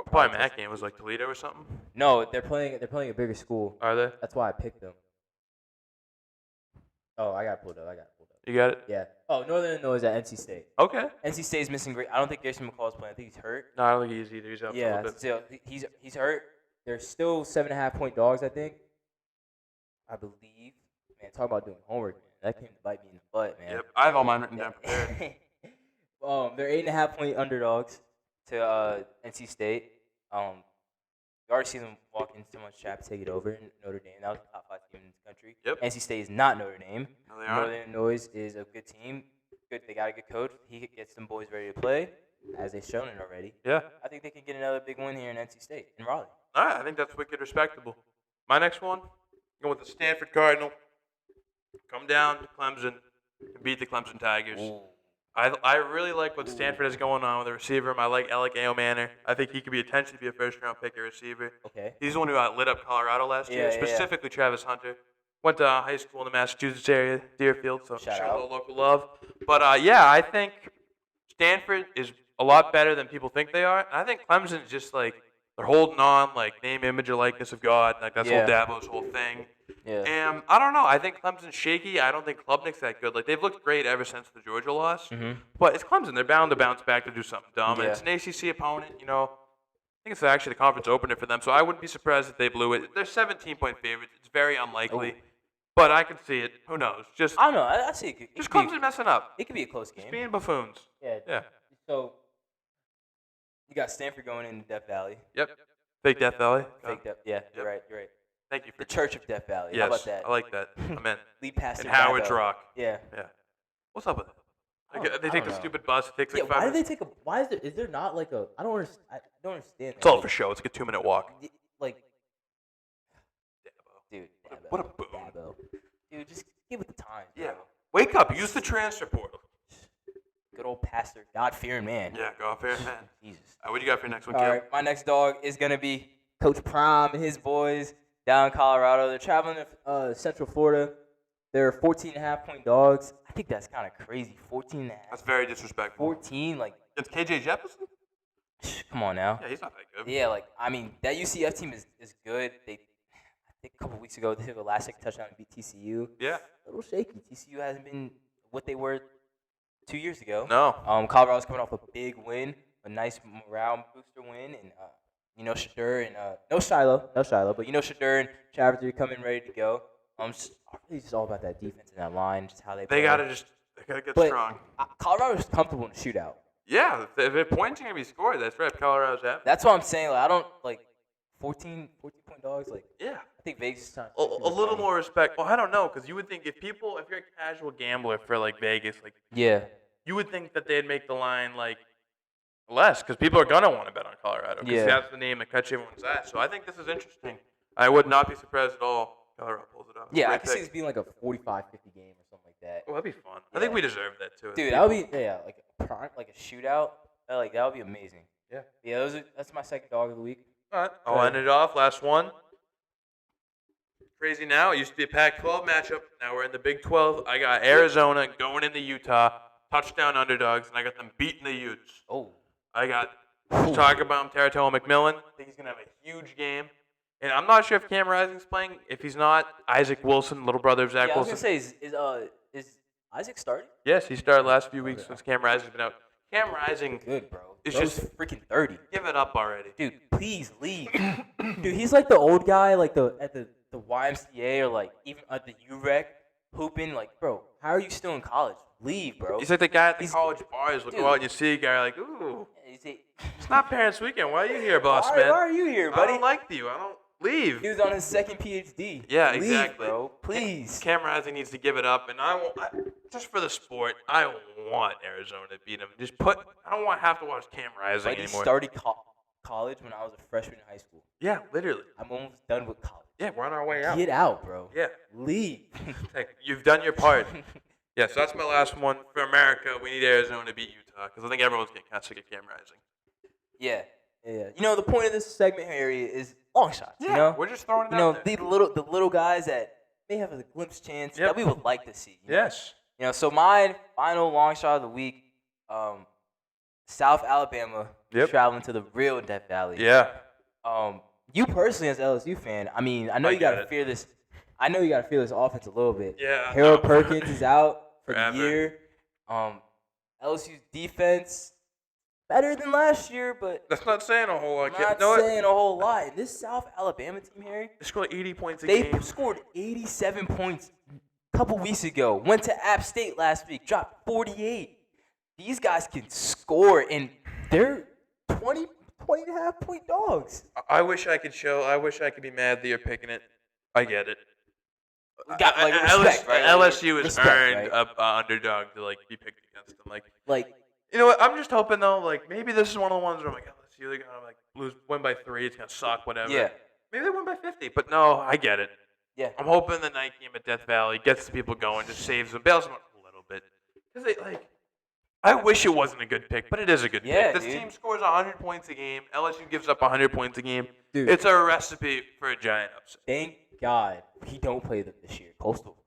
Probably that game was like Toledo or something. No, they're playing a bigger school. Are they? That's why I picked them. Oh, I got it pulled up. You got it? Yeah. Oh, Northern Illinois is at NC State. Okay. NC State's missing. I don't think Grayson McCall's playing. I think he's hurt. No, I don't think he is either. He's out for a little bit. Still, he's hurt. They're still 7.5-point dogs, I think. I believe. Man, talk about doing homework, man. That came to bite me in the butt, man. Yep, I have all mine written down prepared. They're 8.5-point underdogs to NC State. You already see them walk in so much trap to take it over in Notre Dame. That was the top 5 team in the country. Yep. NC State is not Notre Dame. No, they aren't. Northern Illinois is a good team. Good, they got a good coach. He gets them boys ready to play, as they've shown it already. Yeah. I think they can get another big win here in NC State, in Raleigh. All right, I think that's wicked respectable. My next one, going with the Stanford Cardinal. Come down to Clemson and beat the Clemson Tigers. Ooh. I really like what Stanford has going on with the receiver. I like Alec Ayomanor. I think he could be potentially be a first-round pick at receiver. Okay. He's the one who lit up Colorado last year, specifically Travis Hunter. Went to high school in the Massachusetts area, Deerfield, so Shout show a out. little local love. But, I think Stanford is a lot better than people think they are. And I think Clemson is just, like, they're holding on, like, name, image, or likeness of God. Like, that's whole Dabo's whole thing. Yeah. And I don't know. I think Clemson's shaky. I don't think Klubnik's that good. Like, they've looked great ever since the Georgia loss. Mm-hmm. But it's Clemson. They're bound to bounce back to do something dumb. Yeah. And it's an ACC opponent, I think it's actually the conference opener for them. So I wouldn't be surprised if they blew it. They're 17-point favorites. It's very unlikely. Oh. But I can see it. Who knows? Just I don't know. I see it. Just Clemson messing up. It could be a close game. Just being buffoons. Yeah. So, you got Stanford going into Death Valley. Yep. Fake Death Valley. Fake Death. Yeah, you're right. Thank you for The Church of Death Valley. Yes, How about that? I like that. I'm in. Lead pastor. And Howard's Dabo. Rock. Yeah. What's up with it? They I take don't the know. stupid bus. It takes like 5 why do minutes. they take a? Why is there not like a? I don't understand. It's all for show. It's like a 2-minute walk. Like, Dabo. dude, Dabo. What a boon. Dabo. Dude, just get with the times. Yeah. Bro. Wake up. Use the transfer portal. Good old pastor, God-fearing man. Yeah, go off here, man. Jesus. What do you got for your next one, All Kim? right, my next dog is gonna be Coach Prime and his boys down in Colorado. They're traveling to Central Florida. They're 14.5-point dogs. I think that's kind of crazy. 14.5. That's very disrespectful. 14, like, It's KJ Jefferson? come on now. Yeah, he's not that good. Yeah, like, I mean, that UCF team is good. I think a couple weeks ago they took a last-second touchdown and beat TCU. Yeah. A little shaky. TCU hasn't been what they were 2 years ago. No. Colorado's coming off a big win, a nice morale booster win, and Shadur and no Shiloh, but Shadur and Travis are coming ready to go. It's just all about that defense and that line, just how they play. They gotta get But strong. Colorado's comfortable in the shootout. Yeah, if points are gonna be scored, that's right. Colorado's happy. That's what I'm saying. Like, I don't like 14-point dogs. Like, Yeah. I think Vegas is trying to A little more respect. Well, I don't know, because you would think if you're a casual gambler for like Vegas, like Yeah. you would think that they'd make the line like less, because people are gonna want to bet on Colorado, because Yeah. that's the name that catches everyone's eye. So I think this is interesting. I would not be surprised at all. Colorado pulls it off. Yeah, Great I can see pick. this being like a 45-50 game or something like that. Well, that'd be fun. I Yeah. think we deserve that too. as Dude, people. that would be like a prime, like a shootout. That would be amazing. Yeah. Yeah, that's my second dog of the week. All right, I'll end it off. Last one. Crazy now. It used to be a Pac-12 matchup. Now we're in the Big 12. I got Arizona going into Utah, touchdown underdogs, and I got them beating the Utes. Oh. I got talk about Teratoa McMillan. I think he's gonna have a huge game. And I'm not sure if Cam Rising's playing. If he's not, Isaac Wilson, little brother of Zach Yeah, I was Wilson. gonna say, is Isaac starting? Yes, he started last few weeks since Cam Rising's been out. Cam Rising, Good, bro. It's Bro's just- freaking 30. give it up already. Dude, please leave. Dude, he's like the old guy, like at the YMCA or like even at the UREC hooping. Like, bro, how are you still in college? Leave, bro. He's like the guy at the He's- college bars. Look Dude. out and you see a guy like, ooh, Is he- it's not Parents Weekend. Why are you here, boss why, man? why are you here, I buddy? don't like you. I don't leave. He was on his second PhD. Yeah, Leave, exactly. bro. Please. Cam Rising needs to give it up, and just for the sport, I want Arizona to beat him. I don't want to have to watch Cam Rising Like, he anymore. started college when I was a freshman in high school. Yeah, literally. I'm almost done with college. Yeah, we're on our way out. Get out, bro. Yeah, Leave. hey, you've done your part. Yeah, so that's my last one for America. We need Arizona to beat Utah because I think everyone's getting kind of sick of Cam Rising. Yeah. The point of this segment here is long shots. Yeah, we're just throwing it out there. The little guys that may have a glimpse chance Yep. that we would like to see. Yes. So my final long shot of the week, South Alabama traveling to the real Death Valley. Yeah. You personally, as an LSU fan, I mean, I know you got to fear this. I know you got to fear this offense a little bit. Yeah. Harold Perkins is out for Forever. the year. LSU's defense better than last year, but that's not saying a whole lot. Not saying a whole lot. And this South Alabama team, Harry, they scored 80 points a game. They scored 87 points a couple weeks ago. Went to App State last week, dropped 48. These guys can score, and they're 20 and a half point dogs. I wish I could be mad that you're picking it. I get it. Got respect, right? LSU has earned an underdog to be picked against them. You know what? I'm just hoping though. Maybe this is one of the ones where I'm like, LSU, they're gonna win by 3. It's gonna suck, whatever. Yeah. Maybe they win by 50, but no, I get it. Yeah. I'm hoping the night game at Death Valley gets the people going, just saves them, bails them up a little bit. Because I wish it wasn't a good pick, but it is a good pick. This team scores 100 points a game. LSU gives up 100 points a game. Dude, it's a recipe for a giant upset. Thank God we don't play them this year. Coastal.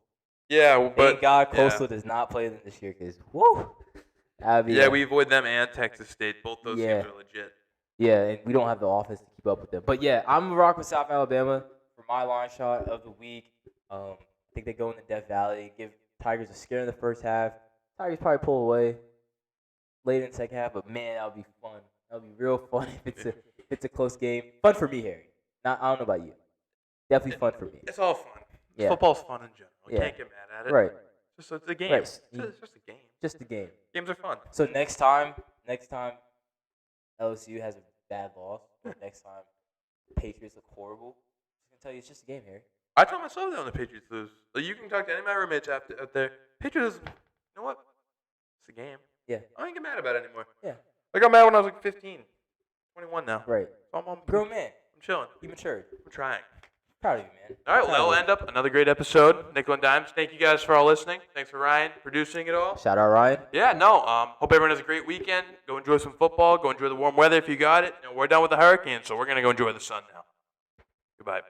Yeah, but thank God Coastal does not play them this year because we avoid them and Texas State. Both those teams are legit. Yeah, and we don't have the offense to keep up with them. But yeah, I'm gonna rock with South Alabama for my line shot of the week. I think they go in the Death Valley, give Tigers a scare in the first half. Tigers probably pull away later in the second half, but man, that would be fun. That would be real fun if it's a close game. Fun for me, Harry. I don't know about you. Definitely fun for me. It's all fun. Yeah. Football's fun in general. You can't get mad at it. Right. It's a game. Right. It's just a game. Just a game. Games are fun. So next time LSU has a bad loss, or next time Patriots look horrible, I'm going to tell you it's just a game, Harry. I told myself that when the Patriots lose. You can talk to any of my roommates out there. Patriots, you know what? It's a game. Yeah. I don't get mad about it anymore. Yeah. I got mad when I was 15. 21 now. Right. So I'm grown man. I'm chilling. You matured. I'm trying. Proud of you, man. All right, well, that'll end up another great episode. Nickel and Dimes. Thank you guys for all listening. Thanks for Ryan producing it all. Shout out Ryan. Yeah, no. Hope everyone has a great weekend. Go enjoy some football. Go enjoy the warm weather if you got it. We're done with the hurricane, so we're gonna go enjoy the sun now. Goodbye.